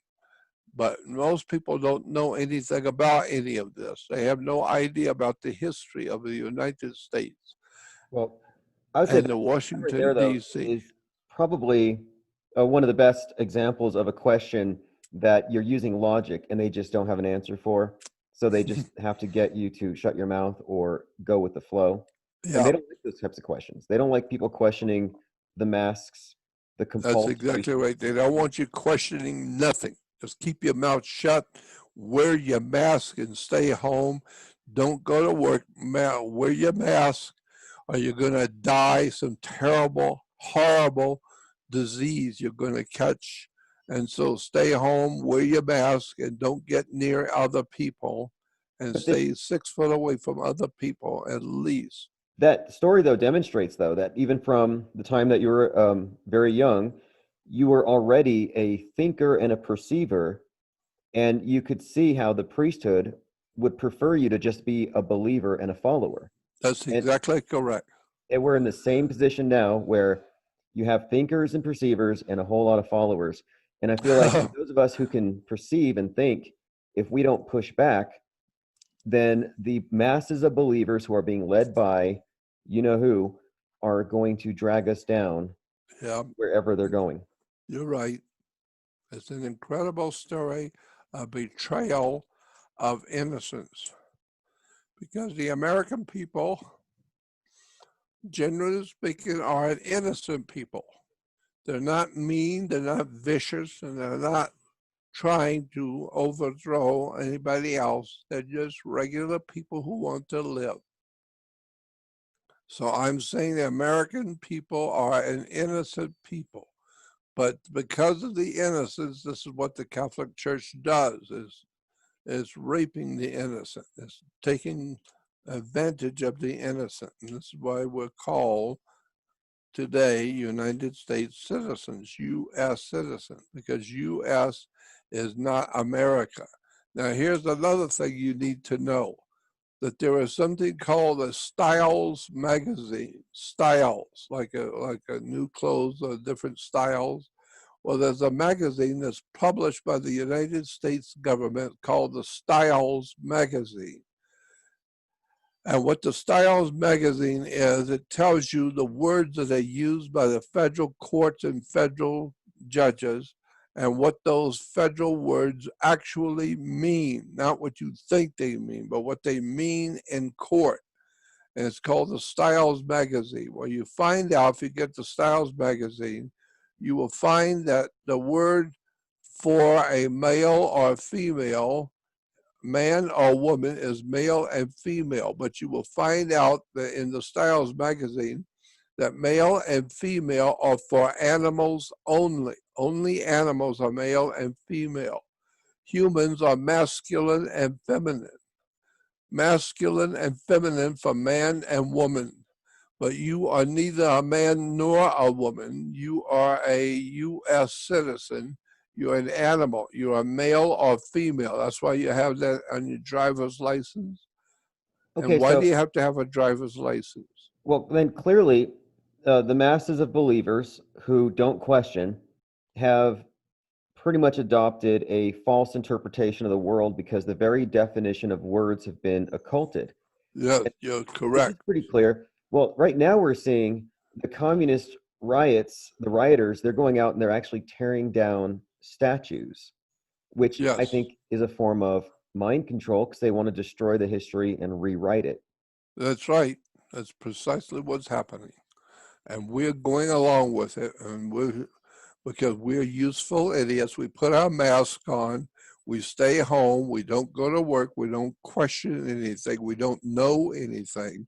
S2: But most people don't know anything about any of this. They have no idea about the history of the United States
S1: Well, I would say
S2: and
S1: that
S2: the
S1: right there,
S2: Washington,
S1: though,
S2: D.C.
S1: is probably one of the best examples of a question that you're using logic and they just don't have an answer for. So they just have to get you to shut your mouth or go with the flow. And they
S2: Yeah,
S1: don't like those types of questions. They don't like people questioning the masks, the
S2: that's
S1: compulsory.
S2: exactly right. They don't want you questioning nothing. Just keep your mouth shut, wear your mask, and stay home. Don't go to work. Wear your mask, or you're going to die some terrible, horrible disease you're going to catch. And so stay home, wear your mask, and don't get near other people, and
S1: But this
S2: stay 6 foot away from other people at least.
S1: that story though demonstrates though that even from the time that you were very young, you were already a thinker and a perceiver, and you could see how the priesthood would prefer you to just be a believer and a follower.
S2: That's
S1: And
S2: exactly correct.
S1: we're in the same position now where you have thinkers and perceivers and a whole lot of followers. And I feel like for those of us who can perceive and think, if we don't push back, then the masses of believers who are being led by you know who are going to drag us down
S2: Yeah,
S1: wherever they're going.
S2: you're right. It's an incredible story, a betrayal of innocence, because the American people, generally speaking, are an innocent people. They're not mean, they're not vicious, and they're not trying to overthrow anybody else. They're just regular people who want to live. So I'm saying the American people are an innocent people. But because of the innocence, this is what the Catholic Church does, is raping the innocent. It's taking advantage of the innocent. And this is why we're called today United States citizens, U.S. citizens, because U.S. is not America. Now, here's another thing you need to know, that there is something called a styles magazine. Styles, like a new clothes or different styles. Well, there's a magazine that's published by the United States government called the Styles magazine. And what the Styles magazine is, it tells you the words that are used by the federal courts and federal judges and what those federal words actually mean. Not what you think they mean, but what they mean in court. And it's called the Styles magazine, where you find out, if you get the Styles magazine, you will find that the word for a male or female, man or woman, is male and female. But you will find out that in the Styles magazine that male and female are for animals only. Only animals are male and female. Humans are masculine and feminine. Masculine and feminine for man and woman. But you are neither a man nor a woman. You are a U.S. citizen. You're an animal. You're a male or female. That's why you have that on your driver's license. And
S1: Okay,
S2: why do
S1: so
S2: you have to have a driver's license?
S1: well then clearly the masses of believers who don't question have pretty much adopted a false interpretation of the world because the very definition of words have been occulted.
S2: Yes,
S1: And
S2: you're
S1: this is
S2: correct.
S1: pretty clear. Well, right now we're seeing the communist riots, the rioters, they're going out and they're actually tearing down statues, which I
S2: Yes,
S1: think is a form of mind control because they want to destroy the history and rewrite it.
S2: that's right. That's precisely what's happening. And we're going along with it. And we're because we're useful idiots. We put our mask on, we stay home, we don't go to work, we don't question anything, we don't know anything,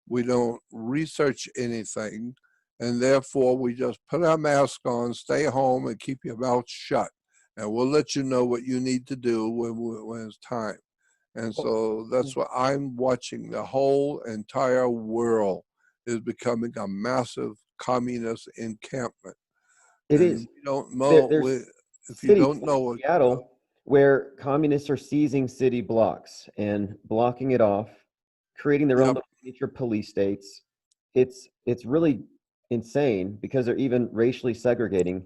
S2: we don't research anything, and therefore we just put our mask on, stay home, and keep your mouth shut. And we'll let you know what you need to do when it's time. And
S1: Well,
S2: so that's what I'm watching. The whole entire world is becoming a massive communist encampment,
S1: it
S2: and
S1: is.
S2: we don't know.
S1: There's
S2: If you
S1: cities
S2: don't
S1: like
S2: know it,
S1: Seattle where communists are seizing city blocks and blocking it off, creating their own
S2: yep,
S1: little miniature police states. It's really insane because they're even racially segregating.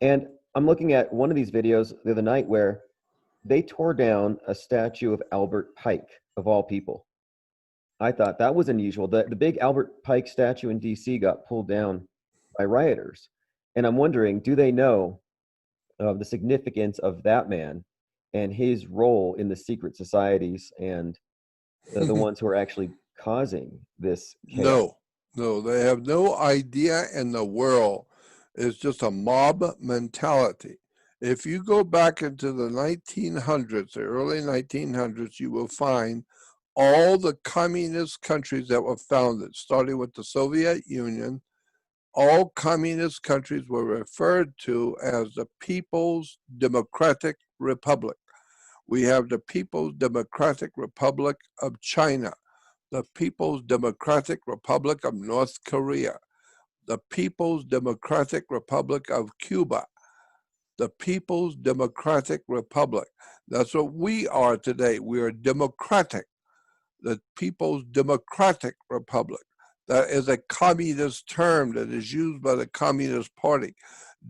S1: And I'm looking at one of these videos the other night where they tore down a statue of Albert Pike, of all people. I thought that was unusual. The big Albert Pike statue in DC got pulled down by rioters. And I'm wondering, do they know the significance of that man and his role in the secret societies and the ones who are actually causing this chaos.
S2: No, they have no idea in the world. It's just a mob mentality. If you go back into the 1900s, the early 1900s, you will find all the communist countries that were founded, starting with the Soviet Union. All communist countries were referred to as the People's Democratic Republic. We have the People's Democratic Republic of China, the People's Democratic Republic of North Korea, the People's Democratic Republic of Cuba, the People's Democratic Republic. That's what we are today. We are democratic, the People's Democratic Republic. That is a communist term that is used by the Communist Party.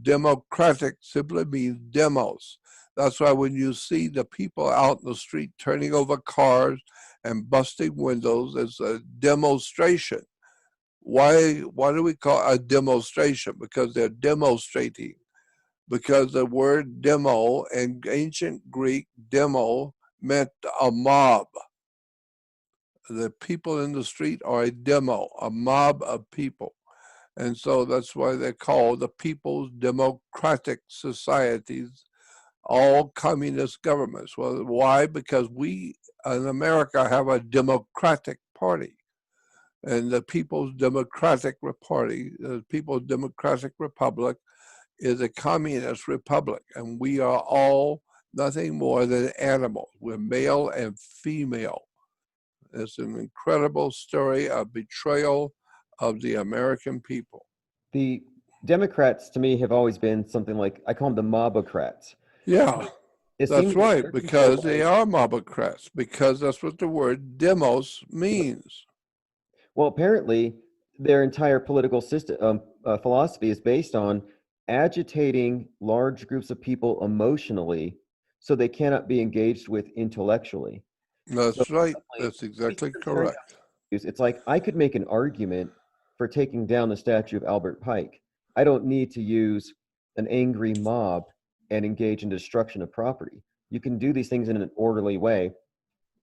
S2: Democratic simply means demos. That's why when you see the people out in the street turning over cars and busting windows, it's a demonstration. Why do we call it a demonstration? Because they're demonstrating. Because the word demo in ancient Greek, demo, meant a mob. The people in the street are a demo, a mob of people. And so that's why they're called the People's Democratic Societies, all communist governments. Well, why? Because we in America have a Democratic Party. And the People's Democratic Party, the People's Democratic Republic, is a communist republic. And we are all nothing more than animals. We're male and female. It's an incredible story of betrayal of the American people.
S1: The Democrats, to me, have always been something like, I call them the mobocrats.
S2: Yeah,
S1: It
S2: that's
S1: seems like
S2: right,
S1: they're
S2: because they
S1: controlling.
S2: are mobocrats, because that's what the word demos means.
S1: Well, apparently, their entire political system philosophy is based on agitating large groups of people emotionally, so they cannot be engaged with intellectually. So
S2: That's right,
S1: suddenly,
S2: that's exactly
S1: these very
S2: correct.
S1: issues, it's like I could make an argument for taking down the statue of Albert Pike. I don't need to use an angry mob and engage in destruction of property. You can do these things in an orderly way.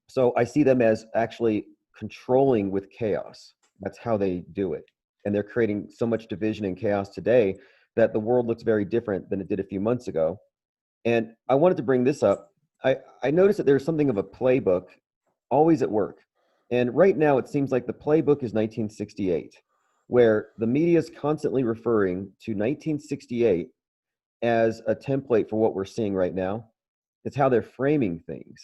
S1: So I see them as actually controlling with chaos. That's how they do it. And they're creating so much division and chaos today that the world looks very different than it did a few months ago. And I wanted to bring this up. I noticed that there's something of a playbook always at work. And right now, it seems like the playbook is 1968, where the media is constantly referring to 1968 as a template for what we're seeing right now. It's how they're framing things.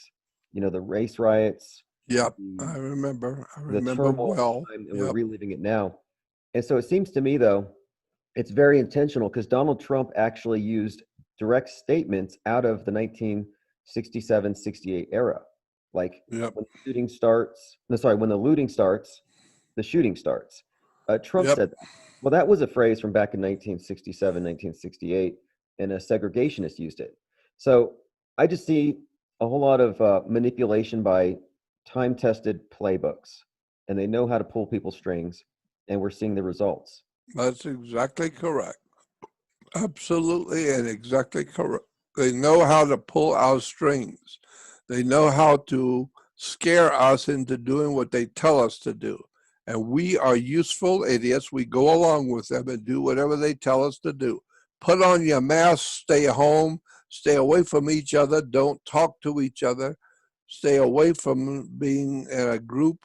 S1: You know, the race riots,
S2: Yep,
S1: the
S2: I
S1: the
S2: remember
S1: turmoil at
S2: well.
S1: the time, and we're
S2: Yep,
S1: reliving it now. And so it seems to me, though, it's very intentional because Donald Trump actually used direct statements out of the 1967-68 era. Like
S2: yep,
S1: when the shooting starts, no, sorry, when the looting starts, the shooting starts. Trump
S2: yep.
S1: said that. Well, that was a phrase from back in 1967, 1968, and a segregationist used it. So I just see a whole lot of manipulation by time-tested playbooks, and they know how to pull people's strings, and we're seeing the results.
S2: That's exactly correct. Absolutely and exactly correct. They know how to pull our strings. They know how to scare us into doing what they tell us to do. And we are useful idiots. We go along with them and do whatever they tell us to do. Put on your mask, stay home, stay away from each other, don't talk to each other, stay away from being in a group,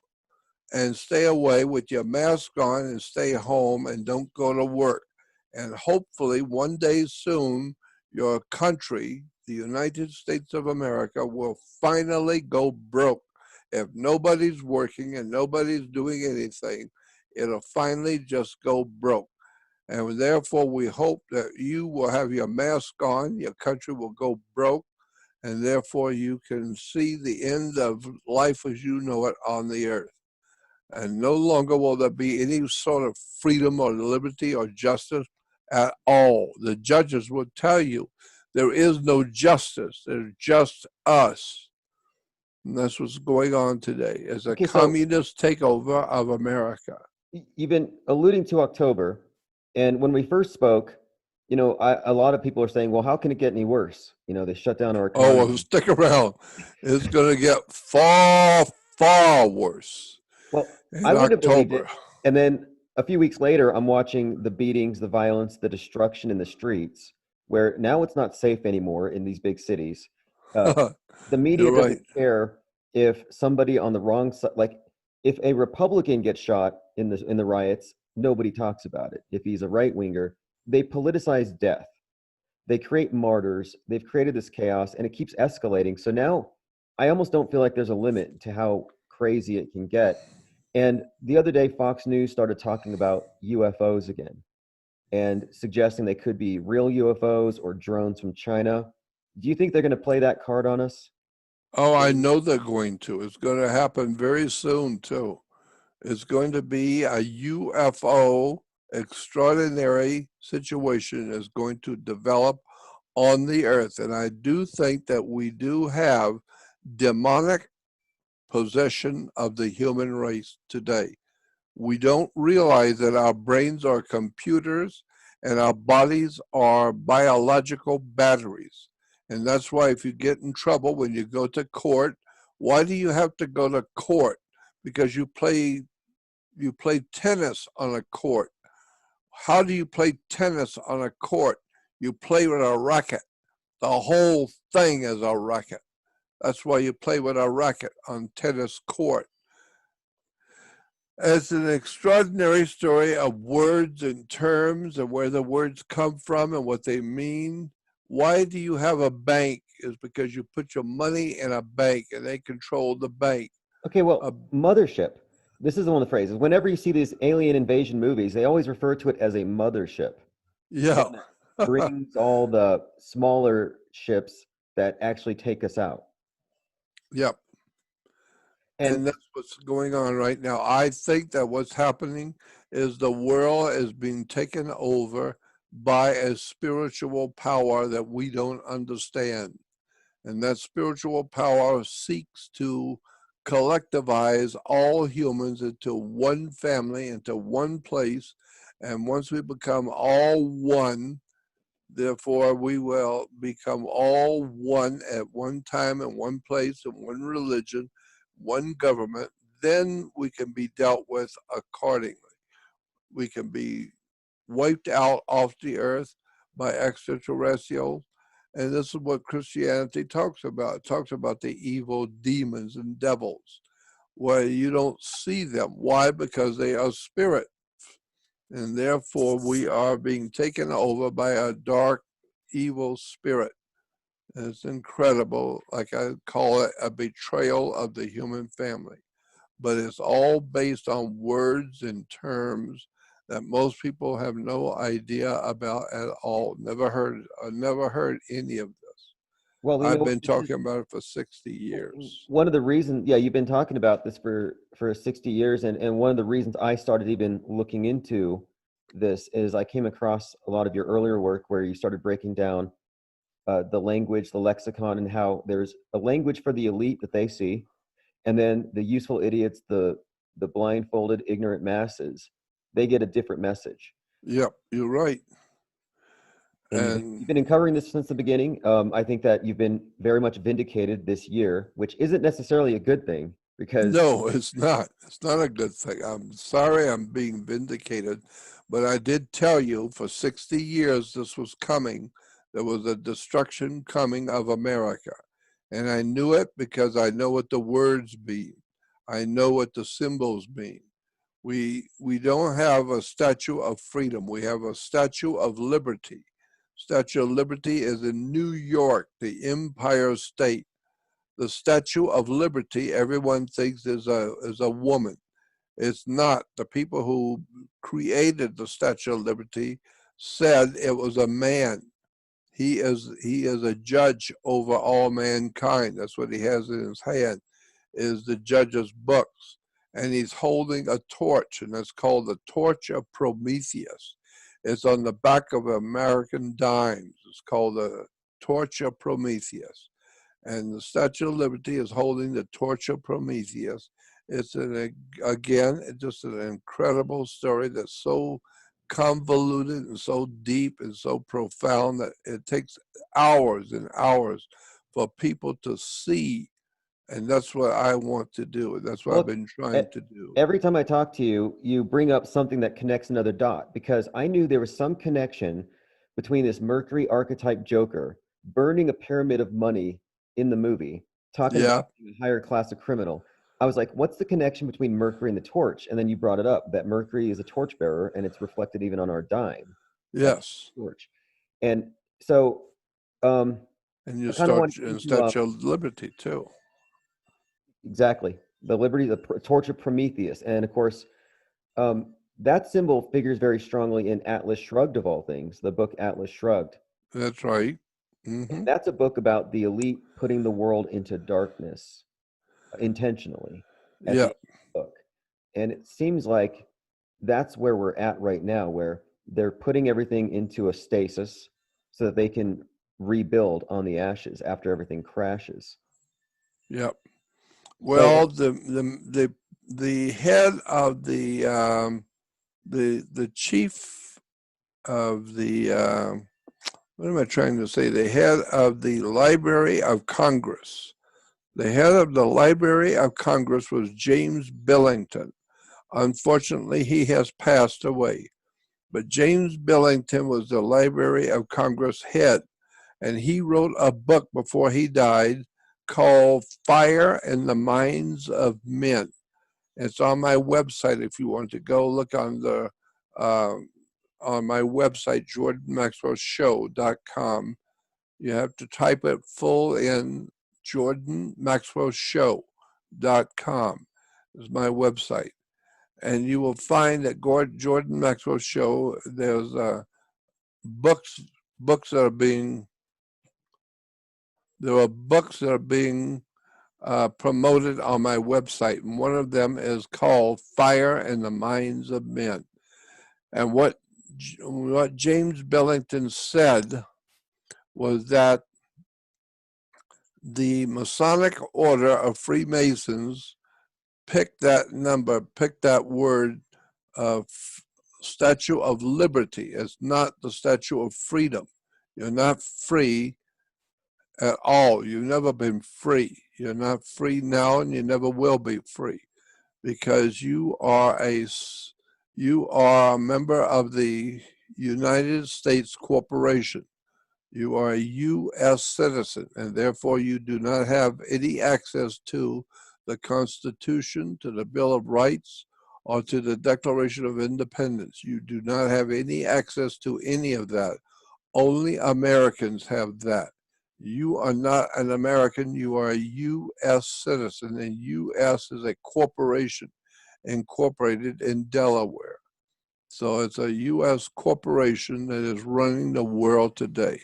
S2: and stay away with your mask on and stay home and don't go to work. And hopefully, one day soon, your country, the United States of America, will finally go broke. If nobody's working and nobody's doing anything, it'll finally just go broke. And therefore, we hope that you will have your mask on, your country will go broke, and therefore you can see the end of life as you know it on the earth. And no longer will there be any sort of freedom or liberty or justice at all. The judges will tell you there is no justice, there's just us. And that's what's going on today is a
S1: Okay, so
S2: communist takeover of America.
S1: you've been alluding to October, and when we first spoke, a lot of people are saying, well, how can it get any worse? They shut down our
S2: Oh,
S1: economy.
S2: well, stick around. It's going to get far, far worse
S1: Well, I
S2: in
S1: wouldn't have believed
S2: October.
S1: it. And then a few weeks later, I'm watching the beatings, the violence, the destruction in the streets, where now it's not safe anymore in these big cities. Uh, the media
S2: You're
S1: doesn't
S2: right.
S1: care if somebody on the wrong side, like if a Republican gets shot in the riots, nobody talks about it. If he's a right winger, they politicize death. They create martyrs. They've created this chaos, and it keeps escalating. So now, I almost don't feel like there's a limit to how crazy it can get. And the other day, Fox News started talking about UFOs again and suggesting they could be real UFOs or drones from China. Do you think they're going to play that card on us?
S2: Oh, I know they're going to. It's going to happen very soon, too. It's going to be a UFO extraordinary situation is going to develop on the earth. And I do think that we do have demonic possession of the human race today. We don't realize that our brains are computers and our bodies are biological batteries. And that's why if you get in trouble when you go to court, why do you have to go to court? Because you play tennis on a court. How do you play tennis on a court? You play with a racket. The whole thing is a racket. That's why you play with a racket on tennis court. It's an extraordinary story of words and terms and where the words come from and what they mean. Why do you have a bank? Is because you put your money in a bank and they control the bank.
S1: Okay,
S2: Uh,
S1: well, mothership. This is one of the phrases. Whenever you see these alien invasion movies, they always refer to it as a mothership,
S2: yeah.
S1: one that brings all the smaller ships that actually take us out.
S2: Yep.
S1: And
S2: And that's what's going on right now. I think that what's happening is the world is being taken over by a spiritual power that we don't understand. And that spiritual power seeks to collectivize all humans into one family, into one place. And once we become all one, therefore we will become all one at one time in one place in one religion, one government. Then we can be dealt with accordingly. We can be wiped out off the earth by extraterrestrials. And this is what Christianity talks about. It talks about the evil demons and devils, where you don't see them. Why? Because they are spirit. And therefore, we are being taken over by a dark, evil spirit. And it's incredible. Like I call it a betrayal of the human family. But it's all based on words and terms that most people have no idea about at all. Never heard any of this.
S1: well,
S2: I've been
S1: this is
S2: talking about it for 60 years.
S1: one of the reasons. Yeah, you've been talking about this for 60 years, and one of the reasons I started even looking into this is I came across a lot of your earlier work where you started breaking down the language, the lexicon, and how there's a language for the elite that they see, and then the useful idiots, the blindfolded, ignorant masses, they get a different message.
S2: Yep, you're right.
S1: And
S2: And
S1: you've been uncovering this since the beginning. I think that you've been very much vindicated this year, which isn't necessarily a good thing because
S2: no, it's not. It's not a good thing. I'm sorry I'm being vindicated, but I did tell you for 60 years this was coming. There was a destruction coming of America. And I knew it because I know what the words mean. I know what the symbols mean. We don't have a statue of freedom. We have a statue of liberty. Statue of Liberty is in New York, the Empire State. The Statue of Liberty, everyone thinks is a woman. It's not. The people who created the Statue of Liberty said it was a man. He is a judge over all mankind. That's what he has in his hand, is the judge's books. And he's holding a torch, and it's called the Torch of Prometheus. It's on the back of American dimes. It's called the Torch of Prometheus. And the Statue of Liberty is holding the Torch of Prometheus. It's again just an incredible story that's so convoluted and so deep and so profound that it takes hours and hours for people to see. And that's what I want to do. That's what I've
S1: Well,
S2: been
S1: e-
S2: trying to do.
S1: every time I talk to you, you bring up something that connects another dot because I knew there was some connection between this Mercury archetype Joker burning a pyramid of money in the movie, talking about
S2: Yeah,
S1: being a higher class of criminal. I was like, what's the connection between Mercury and the torch? And then you brought it up that Mercury is a torchbearer and it's reflected even on our dime, that
S2: yes.
S1: torch. And so um,
S2: And you
S1: I kind of
S2: start
S1: want to get
S2: and
S1: into
S2: Statue of Liberty too.
S1: exactly the liberty, the torch of Prometheus. And of course, that symbol figures very strongly in Atlas Shrugged, of all things, the book Atlas Shrugged.
S2: That's right.
S1: And
S2: Hmm.
S1: that's a book about the elite putting the world into darkness intentionally at the
S2: Yeah,
S1: end of the book. And it seems like that's where we're at right now, where they're putting everything into a stasis so that they can rebuild on the ashes after everything crashes.
S2: yeah.
S1: So,
S2: Well, the head of the chief of the what am I trying to say? The head of the Library of Congress. The head of the Library of Congress was James Billington. Unfortunately, he has passed away. But James Billington was the Library of Congress head, and he wrote a book before he died called Fire in the Minds of Men. It's on my website if you want to go look uh, on my website, jordanmaxwellshow.com. You have to type it full in. jordanmaxwellshow.com is my website. And you will find that Jordan Maxwell Show, there's books books that are being there are books that are being promoted on my website, and one of them is called Fire in the Minds of Men. And what James Billington said was that the Masonic Order of Freemasons picked that number, picked that word, uh, Statue of Liberty. It's not the Statue of Freedom. You're not free at all. You've never been free. You're not free now, and you never will be free, because you are a member of the United States Corporation. You are a U.S. citizen, and therefore you do not have any access to the Constitution, to the Bill of Rights, or to the Declaration of Independence. You do not have any access to any of that. Only Americans have that. You are not an American, you are a U.S. citizen, and U.S. is a corporation incorporated in Delaware. So it's a U.S. corporation that is running the world today.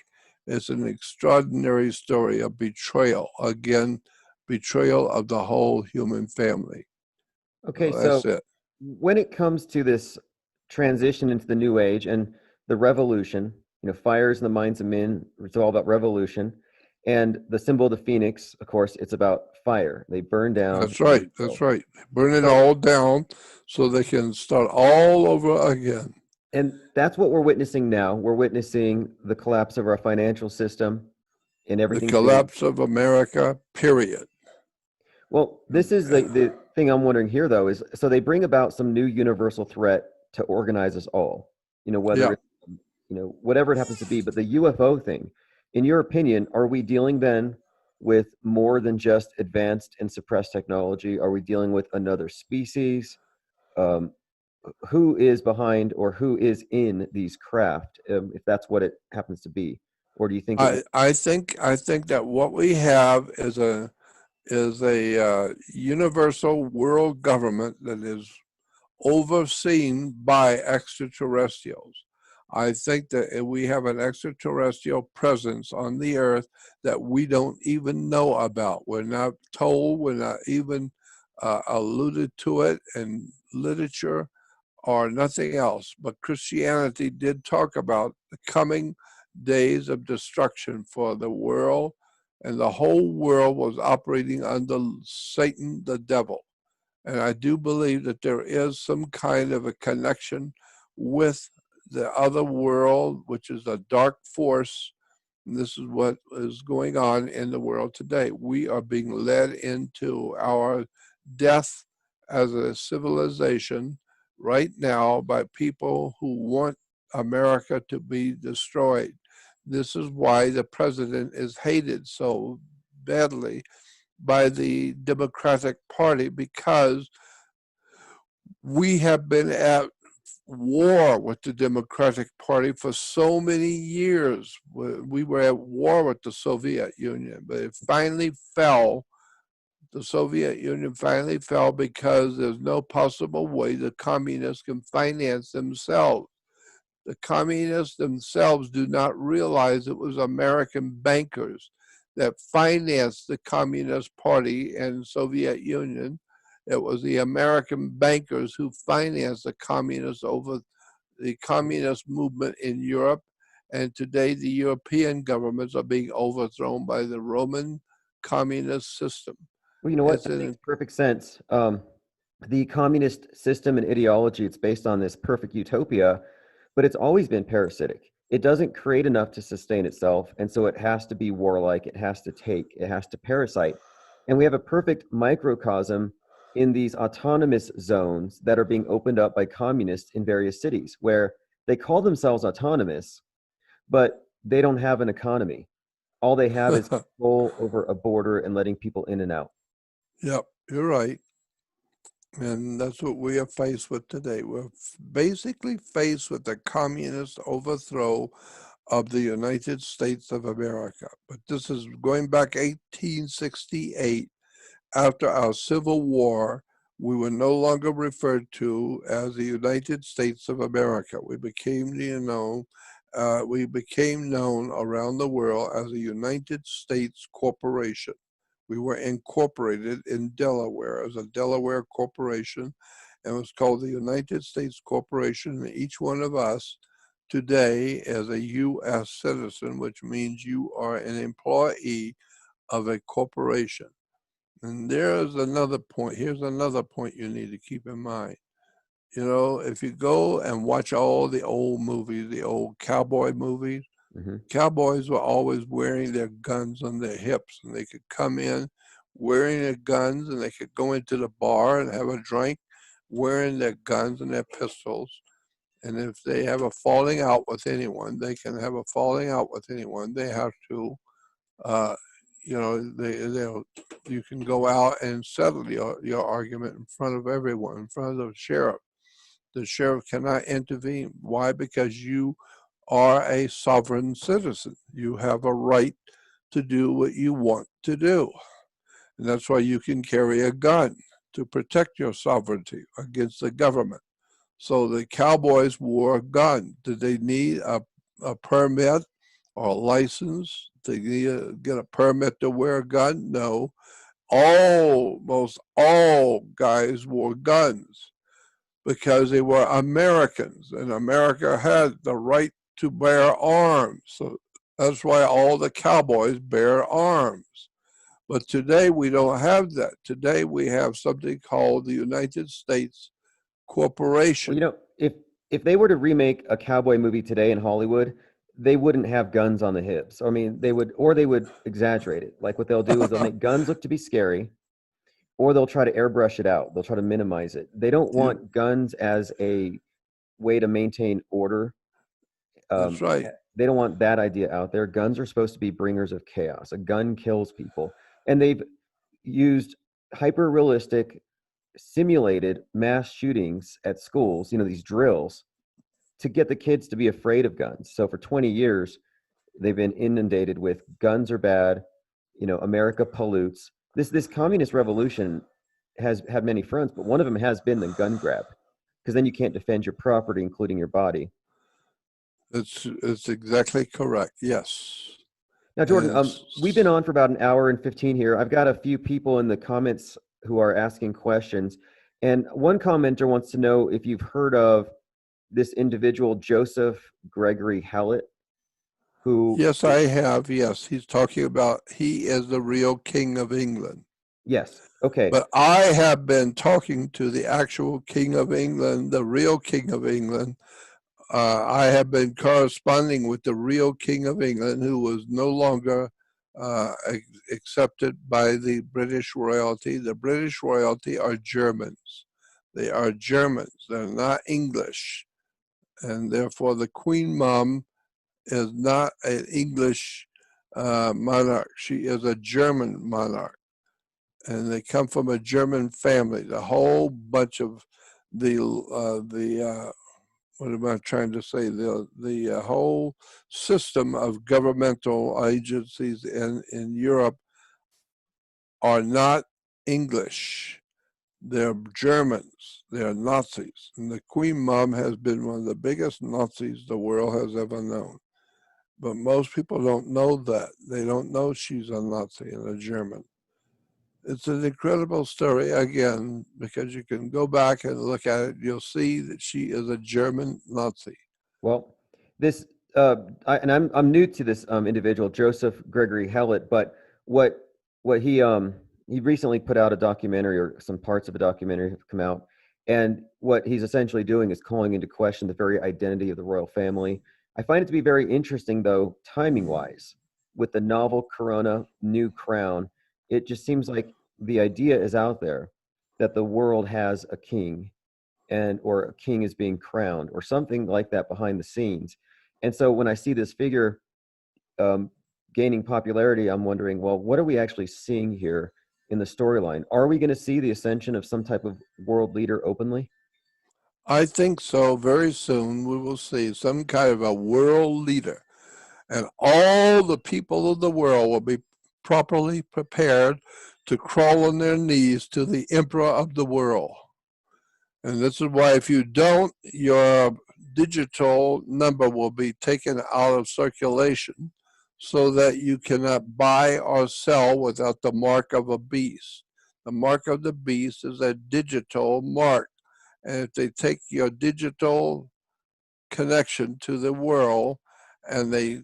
S2: It's an extraordinary story of betrayal. Again, betrayal of the whole human family.
S1: okay,
S2: So
S1: so
S2: that's it.
S1: when it comes to this transition into the new age and the revolution, fires in the minds of men, it's all about revolution. And the symbol of the phoenix, of course, it's about fire. They burn down
S2: That's
S1: and
S2: right. That's
S1: rebuild.
S2: right. Burn it
S1: So,
S2: all down so they can start all over again.
S1: and that's what we're witnessing now. We're witnessing the collapse of our financial system and
S2: The
S1: everything's being,
S2: collapse of America, period.
S1: well, this is the thing I'm wondering here, though, is so they bring about some new universal threat to organize us all, whether
S2: Yeah.
S1: it's whatever it happens to be. But the UFO thing, in your opinion, are we dealing then with more than just advanced and suppressed technology? Are we dealing with another species? Um, who is behind or who is in these craft, if that's what it happens to be? Or do you think it will?
S2: I think that what we have is a universal world government that is overseen by extraterrestrials. I think that we have an extraterrestrial presence on the earth that we don't even know about. We're not told, we're not even alluded to it in literature or nothing else. But Christianity did talk about the coming days of destruction for the world, and the whole world was operating under Satan, the devil. And I do believe that there is some kind of a connection with the other world, which is a dark force. And this is what is going on in the world today. We are being led into our death as a civilization right now by people who want America to be destroyed. This is why the president is hated so badly by the Democratic Party, because we have been at war with the Democratic Party for so many years. We were at war with the Soviet Union, but it finally fell. The Soviet Union finally fell because there's no possible way the communists can finance themselves. The communists themselves do not realize it was American bankers that financed the Communist Party and Soviet Union. It was the American bankers who financed the communists over the communist movement in Europe. And today the European governments are being overthrown by the Roman communist system.
S1: Well, you know what? That makes perfect sense. The communist system and ideology, it's based on this perfect utopia, but it's always been parasitic. It doesn't create enough to sustain itself, and so it has to be warlike, it has to take, it has to parasite. And we have a perfect microcosm in these autonomous zones that are being opened up by communists in various cities, where they call themselves autonomous, but they don't have an economy. All they have is control over a border and letting people in and out.
S2: Yep, you're right. And that's what we are faced with today. We're basically faced with the communist overthrow of the United States of America. But this is going back 1868. After our Civil War, we were no longer referred to as the United States of America. We became known around the world as a United States Corporation. We were incorporated in Delaware as a Delaware corporation, and it was called the United States Corporation. And each one of us today is a U.S. citizen, which means you are an employee of a corporation. And there's another point. Here's another point you need to keep in mind. You know, if you go and watch all the old movies, the old cowboy movies, cowboys were always wearing their guns on their hips, and they could come in wearing their guns, and they could go into the bar and have a drink wearing their guns and their pistols. And if they have a falling out with anyone, they can have a falling out with anyone. They have to, you know, you can go out and settle your argument in front of everyone, in front of the sheriff. The sheriff cannot intervene. Why? Because you are a sovereign citizen. You have a right to do what you want to do. And that's why you can carry a gun to protect your sovereignty against the government. So the cowboys wore a gun. Did they need a permit or a license? Did they need to get a permit to wear a gun? No. Almost all guys wore guns because they were Americans, and America had the right to bear arms. So that's why all the cowboys bear arms. But today we don't have that. Today we have something called the United States Corporation.
S1: Well, you know, if they were to remake a cowboy movie today in Hollywood, they wouldn't have guns on the hips. I mean, they would exaggerate it. Like what they'll do is they'll make guns look to be scary, or they'll try to airbrush it out. They'll try to minimize it. They don't want guns as a way to maintain order.
S2: That's right.
S1: They don't want that idea out there. Guns are supposed to be bringers of chaos. A gun kills people. And they've used hyper-realistic, simulated mass shootings at schools, you know, these drills, to get the kids to be afraid of guns. So for 20 years, they've been inundated with guns are bad, you know, America pollutes. This communist revolution has had many fronts, but one of them has been the gun grab, because then you can't defend your property, including your body.
S2: It's exactly correct. Yes.
S1: Now, Jordan, we've been on for about an hour and 15 here. I've got a few people in the comments who are asking questions. And one commenter wants to know if you've heard of this individual, Joseph Gregory Hallett, who...
S2: Yes, I have. Yes, he's talking about he is the real king of England.
S1: Yes. Okay.
S2: But I have been talking to the actual king of England, the real king of England, I have been corresponding with the real King of England, who was no longer accepted by the British royalty. The British royalty are Germans. They are Germans. They're not English. And therefore, the Queen Mum is not an English monarch. She is a German monarch. And they come from a German family. The whole bunch of the what am I trying to say? The whole system of governmental agencies in Europe are not English. They're Germans. They're Nazis. And the Queen Mum has been one of the biggest Nazis the world has ever known. But most people don't know that. They don't know she's a Nazi and a German. It's an incredible story, again, because you can go back and look at it. You'll see that she is a German Nazi.
S1: Well, this and I'm new to this individual, Joseph Gregory Hallett, but what he recently put out a documentary, or some parts of a documentary have come out, and what he's essentially doing is calling into question the very identity of the royal family. I find it to be very interesting, though, timing wise, with the novel Corona New Crown. It just seems like the idea is out there that the world has a king, and or a king is being crowned or something like that behind the scenes. And so when I see this figure um, gaining popularity, I'm wondering, well, what are we actually seeing here in the storyline? Are we going to see the ascension of some type of world leader openly?
S2: I think so. Very soon we will see some kind of a world leader, and all the people of the world will be properly prepared to crawl on their knees to the emperor of the world. And this is why, if you don't, your digital number will be taken out of circulation so that you cannot buy or sell without the mark of a beast. The mark of the beast is a digital mark. And if they take your digital connection to the world and they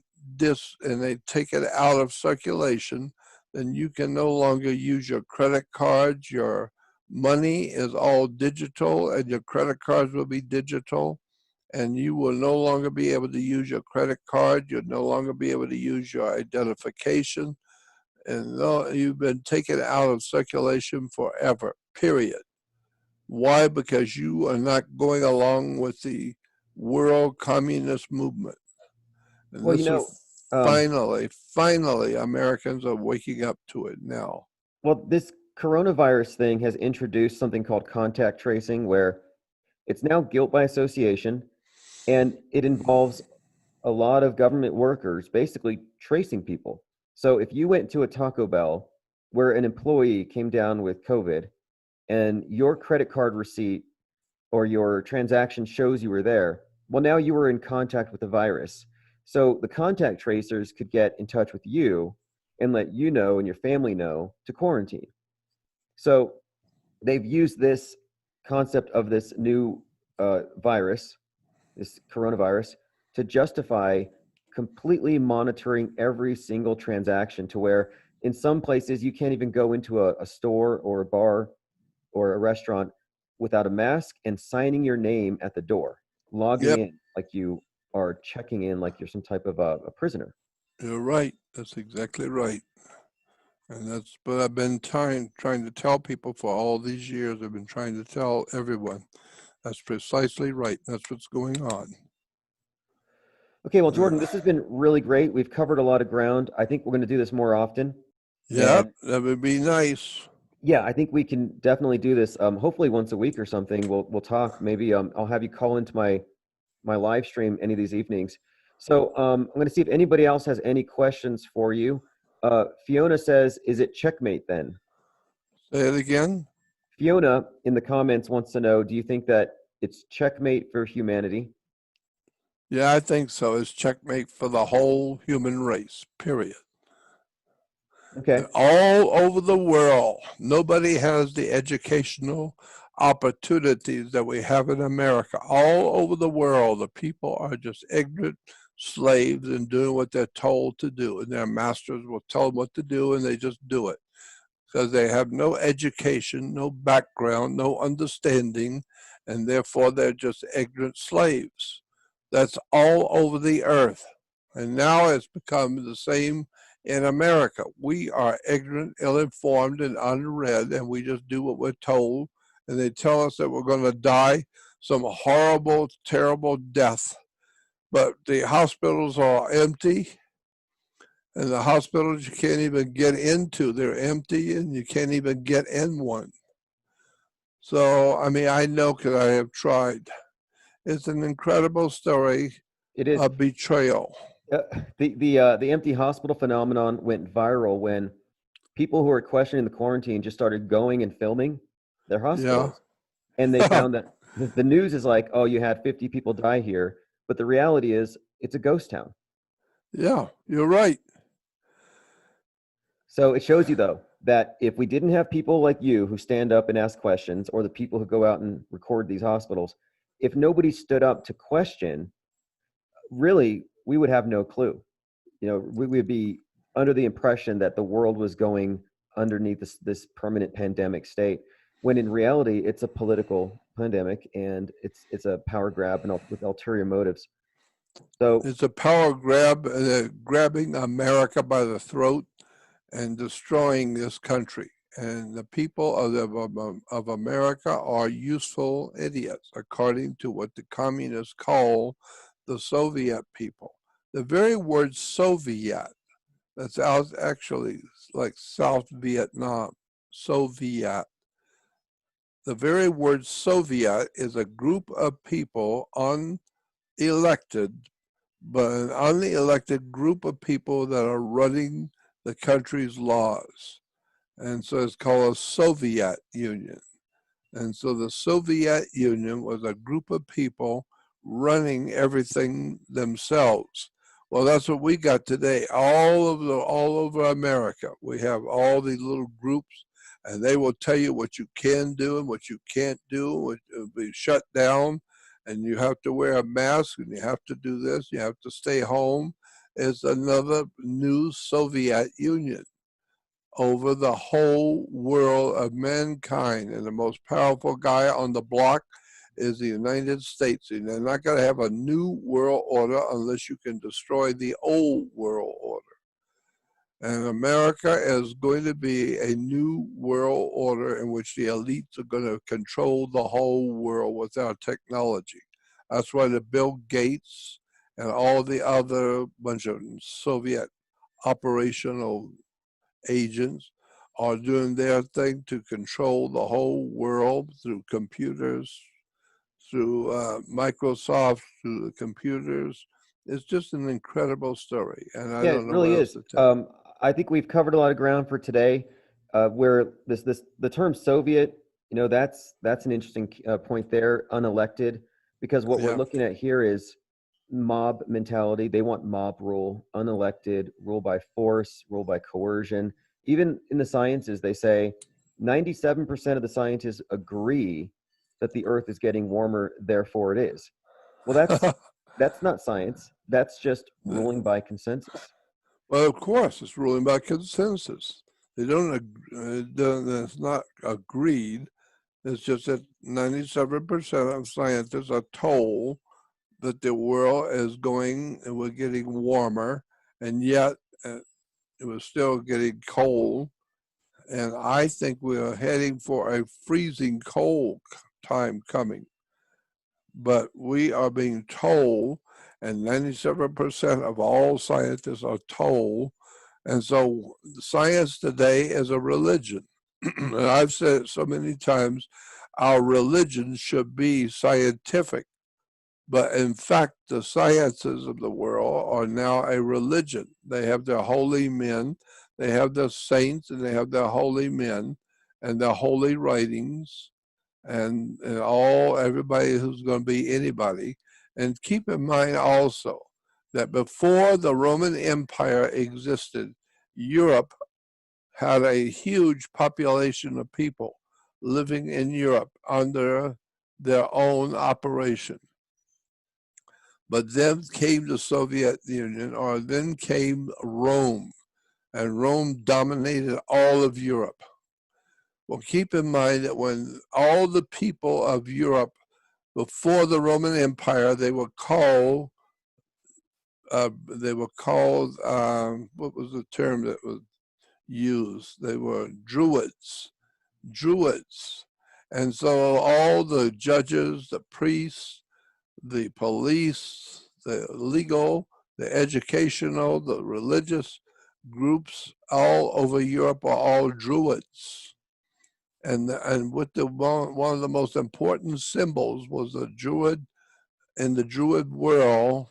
S2: take it out of circulation, then you can no longer use your credit cards. Your money is all digital, and your credit cards will be digital, and you will no longer be able to use your credit card. You'll no longer be able to use your identification, and you've been taken out of circulation forever, period. Why? Because you are not going along with the world communist movement. And
S1: Well,
S2: this is finally, Americans are waking up to it now.
S1: well, this coronavirus thing has introduced something called contact tracing, where it's now guilt by association, and it involves a lot of government workers basically tracing people. So if you went to a Taco Bell where an employee came down with COVID, and your credit card receipt or your transaction shows you were there, well, now you were in contact with the virus. So the contact tracers could get in touch with you and let you know and your family know to quarantine. So they've used this concept of this new virus, this coronavirus, to justify completely monitoring every single transaction, to where in some places you can't even go into a store or a bar or a restaurant without a mask and signing your name at the door, logging
S2: Yep,
S1: in like you are checking in like you're some type of a prisoner.
S2: you're right. That's exactly right. And that's what I've been trying to tell people for all these years. I've been trying to tell everyone. That's precisely right. That's what's going on.
S1: Okay, well,
S2: Uh,
S1: Jordan, this has been really great. We've covered a lot of ground. I think we're going to do this more often.
S2: yep,
S1: And
S2: that would be nice.
S1: yeah, I think we can definitely do this. Hopefully once a week or something. We'll talk. Maybe I'll have you call into my live stream any of these evenings. So I'm going to see if anybody else has any questions for you. Fiona says, "Is it checkmate then?"
S2: Say it again.
S1: Fiona in the comments wants to know, do you think that it's checkmate for humanity?
S2: Yeah, I think so. It's checkmate for the whole human race, period.
S1: Okay.
S2: All over the world, nobody has the educational opportunities that we have in America. All over the world, the people are just ignorant slaves and doing what they're told to do. And their masters will tell them what to do, and they just do it because they have no education, no background, no understanding, and therefore they're just ignorant slaves. That's all over the earth. And now it's become the same in America. We are ignorant, ill-informed, and unread, and we just do what we're told. And they tell us that we're going to die some horrible, terrible death. But the hospitals are empty, and the hospitals you can't even get into. They're empty, and you can't even get in one. So, I mean, I know because I have tried. It's an incredible story
S1: It is.
S2: of betrayal.
S1: The empty hospital phenomenon went viral when people who were questioning the quarantine just started going and filming their
S2: Yeah.
S1: hospitals, and they found that the news is like, oh, you had 50 people die here, but the reality is it's a ghost town.
S2: Yeah, you're right.
S1: So it shows you, though, that if we didn't have people like you who stand up and ask questions, or the people who go out and record these hospitals, if nobody stood up to question, really, we would have no clue. You know, we would be under the impression that the world was going underneath this permanent pandemic state, when in reality, it's a political pandemic and it's a power grab and with ulterior motives. So
S2: It's a power grab, grabbing America by the throat and destroying this country. And the people of America are useful idiots, according to what the communists call the Soviet people. The very word Soviet, that's actually like South Vietnam, Soviet. The very word Soviet is a group of people unelected, but an unelected group of people that are running the country's laws. And so it's called a Soviet Union. And so the Soviet Union was a group of people running everything themselves. Well, that's what we got today. All over America, we have all these little groups, and they will tell you what you can do and what you can't do. What will be shut down, and you have to wear a mask, and you have to do this. You have to stay home. It's another new Soviet Union over the whole world of mankind. And the most powerful guy on the block is the United States. And they're not going to have a new world order unless you can destroy the old world order. And America is going to be a new world order in which the elites are going to control the whole world with our technology. That's why the Bill Gates and all the other bunch of Soviet operational agents are doing their thing to control the whole world through computers, through Microsoft, through the computers. It's just an incredible story, and I
S1: yeah, it
S2: don't know what
S1: really
S2: else
S1: is.
S2: to tell you.
S1: I think we've covered a lot of ground for today. Where the term Soviet, you know, that's an interesting point there, unelected, because what we're
S2: Yeah,
S1: looking at here is mob mentality. They want mob rule, unelected, rule by force, rule by coercion. Even in the sciences, they say 97% of the scientists agree that the Earth is getting warmer, therefore it is. Well, that's not science. That's just ruling by consensus.
S2: well, of course, it's ruling by consensus. They don't. It's not agreed. It's just that 97% of scientists are told that the world is going and we're getting warmer, and yet it was still getting cold. And I think we are heading for a freezing cold time coming. But we are being told, and 97% of all scientists are told. And so science today is a religion. And I've said it so many times, our religion should be scientific. But in fact, the sciences of the world are now a religion. They have their holy men, they have their saints, and they have their holy men and their holy writings, and all everybody who's going to be anybody. And keep in mind also that before the Roman Empire existed, Europe had a huge population of people living in Europe under their own operation. But then came the Soviet Union, or then came Rome, and Rome dominated all of Europe. Well, keep in mind that when all the people of Europe before the Roman Empire, they were called, what was the term that was used? They were Druids. Druids. And so all the judges, the priests, the police, the legal, the educational, the religious groups all over Europe are all Druids. And with one of the most important symbols was the Druid. In the Druid world,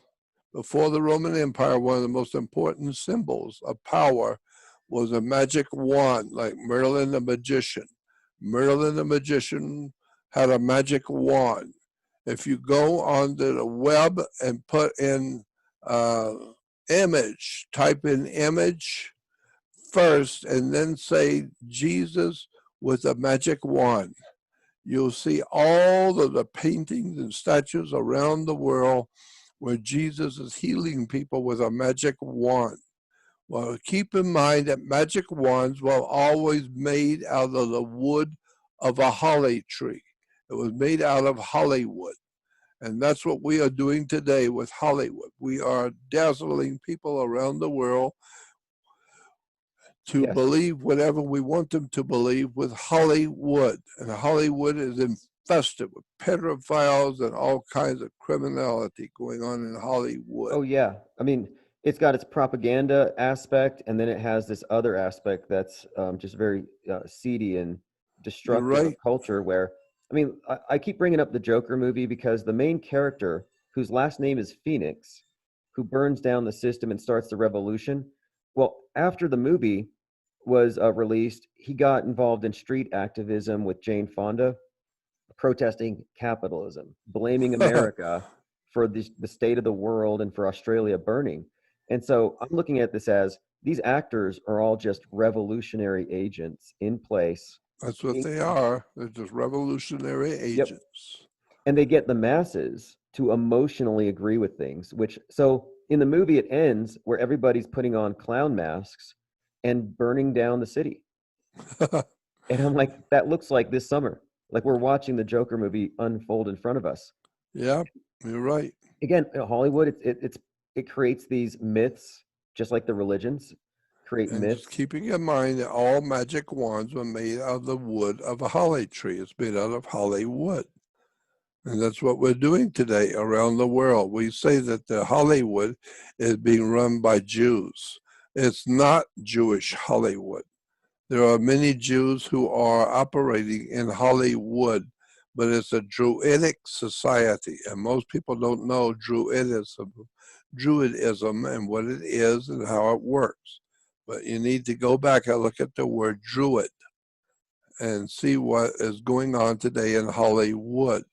S2: before the Roman Empire, one of the most important symbols of power was a magic wand, like Merlin the magician. Merlin the magician had a magic wand. If you go onto the web and put in image, type in image first, and then say Jesus with a magic wand, you'll see all of the paintings and statues around the world where Jesus is healing people with a magic wand. Well, keep in mind that magic wands were always made out of the wood of a holly tree. It was made out of Hollywood. And that's what we are doing today with Hollywood. We are dazzling people around the world to believe whatever we want them to believe with Hollywood. And Hollywood is infested with pedophiles and all kinds of criminality going on in Hollywood.
S1: Oh, yeah. I mean, it's got its propaganda aspect, and then it has this other aspect that's just very seedy and destructive of culture where, I mean, I keep bringing up the Joker movie because the main character, whose last name is Phoenix, who burns down the system and starts the revolution, well, after the movie was released, he got involved in street activism with Jane Fonda, protesting capitalism, blaming America for the state of the world and for Australia burning. And so I'm looking at this as these actors are all just revolutionary agents in place.
S2: That's what they are. They're just revolutionary agents.
S1: Yep. And they get the masses to emotionally agree with things, which, so in the movie, it ends where everybody's putting on clown masks and burning down the city. And I'm like, that looks like this summer. Like we're watching the Joker movie unfold in front of us.
S2: Yeah, you're right.
S1: Again, Hollywood, it creates these myths, just like the religions create myths.
S2: Just keeping in mind that all magic wands were made out of the wood of a holly tree. It's made out of Hollywood. And that's what we're doing today around the world. We say that the Hollywood is being run by Jews. It's not Jewish Hollywood. There are many Jews who are operating in Hollywood, but it's a Druidic society. And most people don't know Druidism and what it is and how it works. But you need to go back and look at the word Druid and see what is going on today in Hollywood.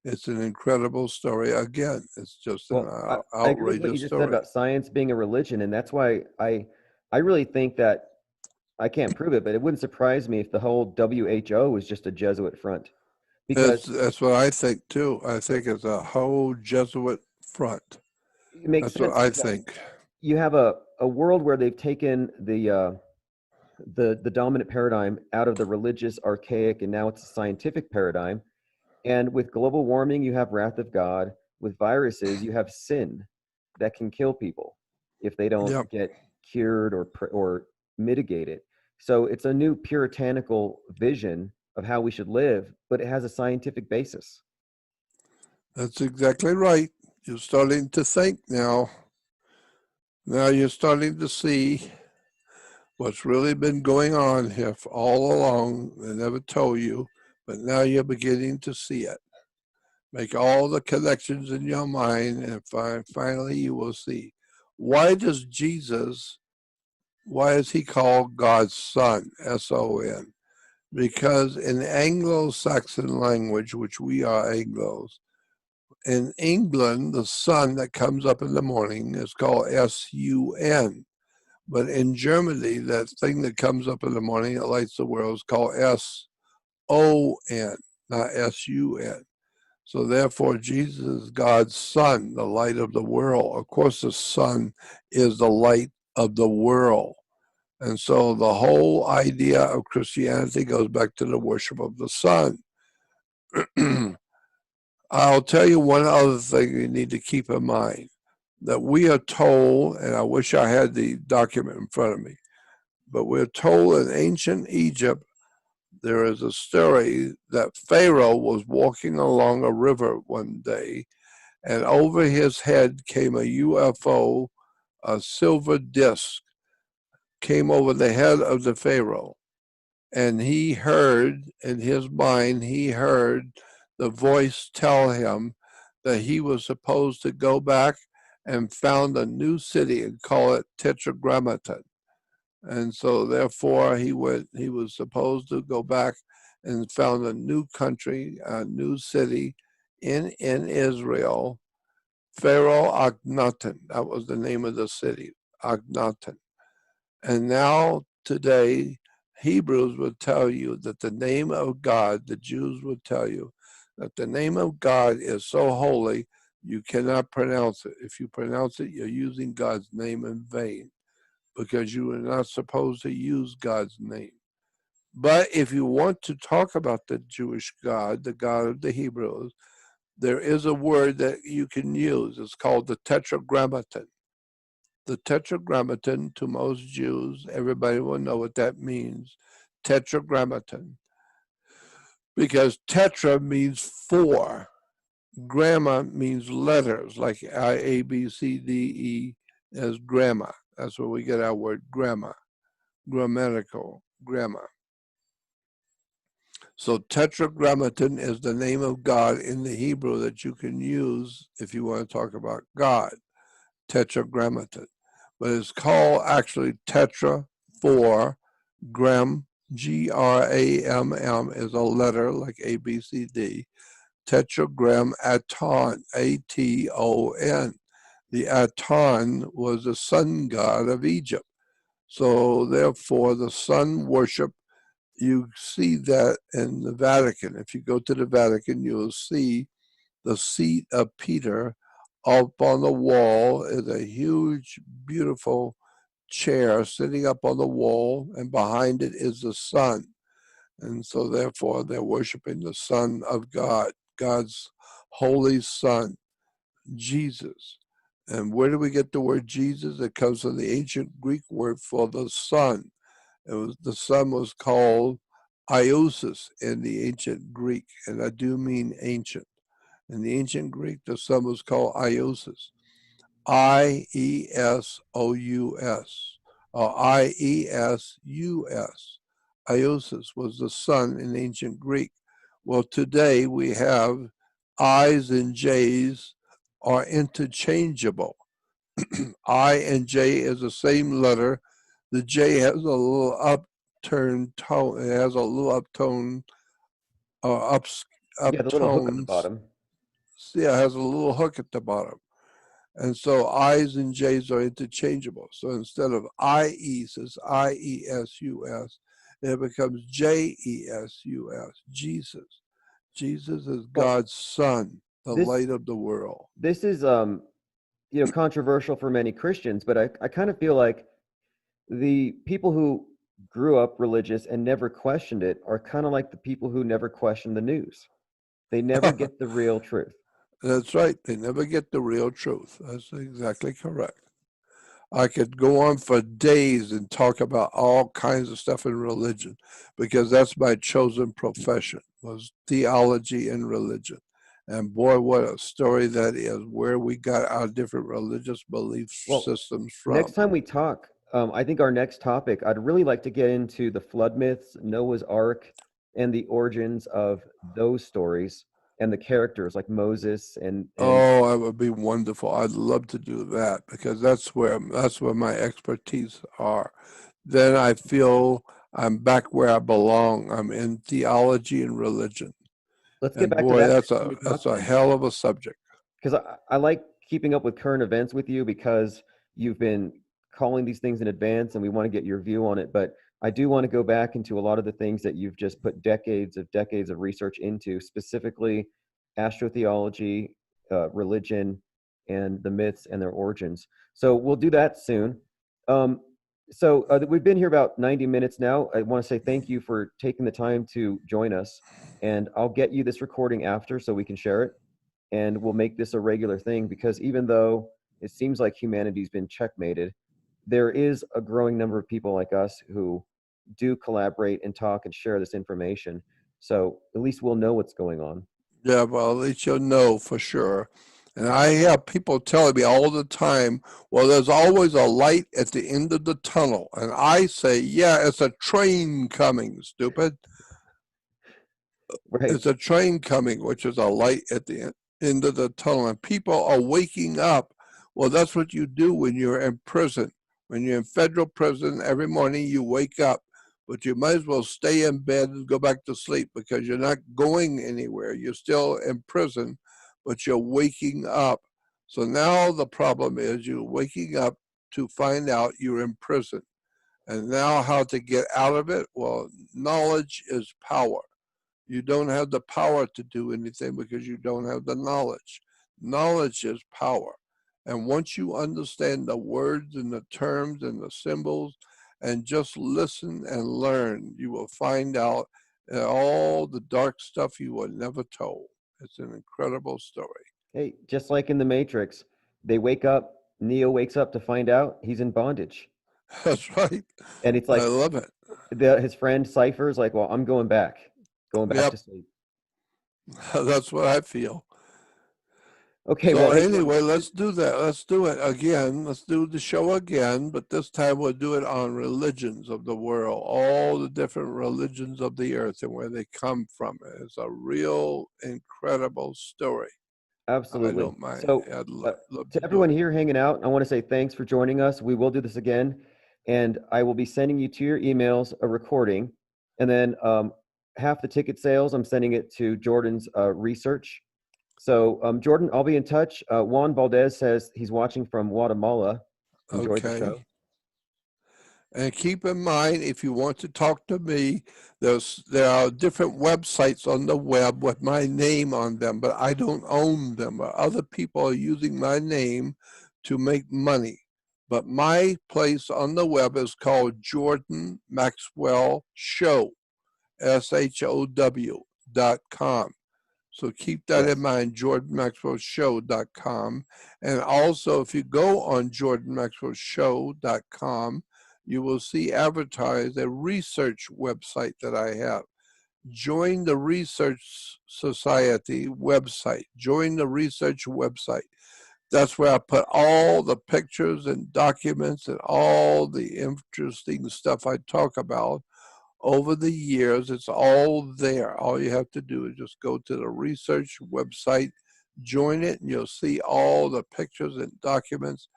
S2: It's an incredible story. Again, it's just an outrageous
S1: I agree with what you just
S2: story.
S1: said about science being a religion, and that's why I really think that, I can't prove it, but it wouldn't surprise me if the whole WHO was just a Jesuit front. Because
S2: that's what I think too. I think it's a whole Jesuit front.
S1: it makes
S2: That's
S1: sense.
S2: what I think.
S1: You have a world where they've taken the dominant paradigm out of the religious, archaic, and now it's a scientific paradigm. And with global warming, you have wrath of God. With viruses, you have sin that can kill people if they don't get cured or mitigated. So it's a new puritanical vision of how we should live, but it has a scientific basis.
S2: That's exactly right. You're starting to think now. Now you're starting to see what's really been going on here for all along. They never told you, but now you're beginning to see it. Make all the connections in your mind, and finally you will see. Why is he called God's Son, S-O-N? Because in Anglo-Saxon language, which we are Anglos, in England, the sun that comes up in the morning is called S-U-N. But in Germany, that thing that comes up in the morning that lights the world is called S-O-N, not S-U-N. So therefore, Jesus is God's Son, the light of the world. Of course, the sun is the light of the world. And so the whole idea of Christianity goes back to the worship of the sun. I'll tell you one other thing you need to keep in mind, that we are told, and I wish I had the document in front of me, but we're told in ancient Egypt there is a story that Pharaoh was walking along a river one day, and over his head came a UFO, a silver disc, came over the head of the Pharaoh. And he heard, in his mind, he heard the voice tell him that he was supposed to go back and found a new city and call it Tetragrammaton. And so therefore he was supposed to go back and found a new country, a new city in Israel, Pharaoh Akhenaten. That was the name of the city, Akhenaten. And now today, Hebrews would tell you that the name of God, the Jews would tell you that the name of God is so holy you cannot pronounce it. If you pronounce it, you're using God's name in vain, because you are not supposed to use God's name. But if you want to talk about the Jewish God, the God of the Hebrews, there is a word that you can use. It's called the Tetragrammaton. The Tetragrammaton, to most Jews, everybody will know what that means. Tetragrammaton. Because tetra means four. Gramma means letters, like I, A, B, C, D, E as gramma. That's where we get our word gramma, grammatical, gramma. So Tetragrammaton is the name of God in the Hebrew that you can use if you want to talk about God. Tetragrammaton. But it's called actually Tetra for gram, Gramm is a letter like A, B, C, D. Tetragrammaton, Aton. The Aton was the sun god of Egypt. So therefore the sun worship, you see that in the Vatican. If you go to the Vatican, you'll see the seat of Peter. Up on the wall is a huge, beautiful chair sitting up on the wall, and behind it is the sun. And so, therefore, they're worshiping the Son of God, God's holy Son, Jesus. And where do we get the word Jesus? It comes from the ancient Greek word for the Son. The Son was called Iosis in the ancient Greek, and I do mean ancient. In the ancient Greek, the sun was called Iosis, Iesous, or Iesus. Iosis was the sun in ancient Greek. Well, today we have I's and J's are interchangeable. I and J is the same letter. The J has a little upturned tone. It has a little uptone, up
S1: Yeah, the little hook on the
S2: uptones.
S1: bottom.
S2: Yeah, it has a little hook at the bottom. And so I's and J's are interchangeable. So instead of IE says IESUS, it becomes JESUS, Jesus. Jesus is
S1: Well,
S2: God's Son, the
S1: this
S2: light of the world.
S1: this is controversial for many Christians, but I kind of feel like the people who grew up religious and never questioned it are kind of like the people who never question the news. They never get the real truth.
S2: That's right. They never get the real truth. That's exactly correct. I could go on for days and talk about all kinds of stuff in religion, because that's my chosen profession, was theology and religion. And boy, what a story that is, where we got our different religious belief
S1: Well,
S2: systems
S1: next
S2: from.
S1: time we talk, I think our next topic, I'd really like to get into the flood myths, Noah's Ark, and the origins of those stories and the characters like Moses and
S2: Oh, that would be wonderful. I'd love to do that, because that's where my expertise are. Then I feel I'm back where I belong. I'm in theology and religion.
S1: let's get
S2: And
S1: back to
S2: boy,
S1: that
S2: that's
S1: next time
S2: a
S1: we
S2: that's
S1: talk
S2: a
S1: then.
S2: hell of a subject.
S1: Because I like keeping up with current events with you because you've been calling these things in advance and we want to get your view on it. But I do want to go back into a lot of the things that you've just put decades of research into, specifically astrotheology, religion, and the myths and their origins. So we'll do that soon. Um, we've been here about 90 minutes now. I want to say thank you for taking the time to join us, and I'll get you this recording after so we can share it. and we'll make this a regular thing, because even though it seems like humanity's been checkmated, there is a growing number of people like us who do collaborate and talk and share this information. So at least we'll know what's going on.
S2: Yeah, well, at least you'll know for sure. And I have people telling me all the time, well, there's always a light at the end of the tunnel. And I say, yeah, it's a train coming, stupid.
S1: Right.
S2: It's a train coming, which is a light at the end of the tunnel. And people are waking up. Well, that's what you do when you're in prison. When you're in federal prison, every morning you wake up, but you might as well stay in bed and go back to sleep, because you're not going anywhere. You're still in prison, but you're waking up. So now the problem is you're waking up to find out you're in prison. And now how to get out of it? Well, knowledge is power. You don't have the power to do anything because you don't have the knowledge. Knowledge is power. And once you understand the words and the terms and the symbols and just listen and learn, you will find out all the dark stuff you were never told. It's an incredible story.
S1: Hey, just like in the Matrix, they wake up, Neo wakes up to find out he's in bondage.
S2: That's right.
S1: And it's
S2: I
S1: like
S2: love it.
S1: his friend Cypher is like, well, I'm going back
S2: Yep.
S1: to sleep.
S2: That's what I feel.
S1: Okay,
S2: So
S1: well, hey,
S2: anyway, let's do that. Let's do it again. Let's do the show again, but this time we'll do it on religions of the world, all the different religions of the earth and where they come from. It's a real incredible story. I
S1: absolutely.
S2: don't mind.
S1: So,
S2: I'd love
S1: to
S2: to do
S1: everyone
S2: it.
S1: here hanging out, I want to say thanks for joining us. We will do this again, and I will be sending you to your emails a recording, and then half the ticket sales, I'm sending it to Jordan's research. So, Jordan, I'll be in touch. Juan Valdez says he's watching from Guatemala. Enjoyed the show.
S2: Okay. And keep in mind, if you want to talk to me, there are different websites on the web with my name on them, but I don't own them. Other people are using my name to make money. But my place on the web is called Jordan Maxwell Show, SHOW.com. So keep that
S1: Yes.
S2: in mind, jordanmaxwellshow.com. And also, if you go on jordanmaxwellshow.com, you will see advertised a research website that I have. Join the Research Society website. Join the research website. That's where I put all the pictures and documents and all the interesting stuff I talk about over the years. It's all there. All you have to do is just go to the research website, join it, and you'll see all the pictures and documents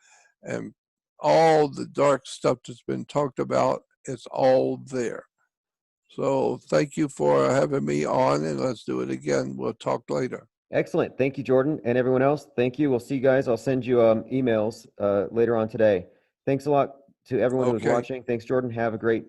S2: and all the dark stuff that's been talked about. It's all there. So thank you for having me on, and let's do it again. We'll talk later.
S1: Excellent. Thank you, Jordan, and everyone else. Thank you. We'll see you guys. I'll send you emails later on today. Thanks a lot to everyone who was
S2: Okay.
S1: watching. Thanks, Jordan. Have a great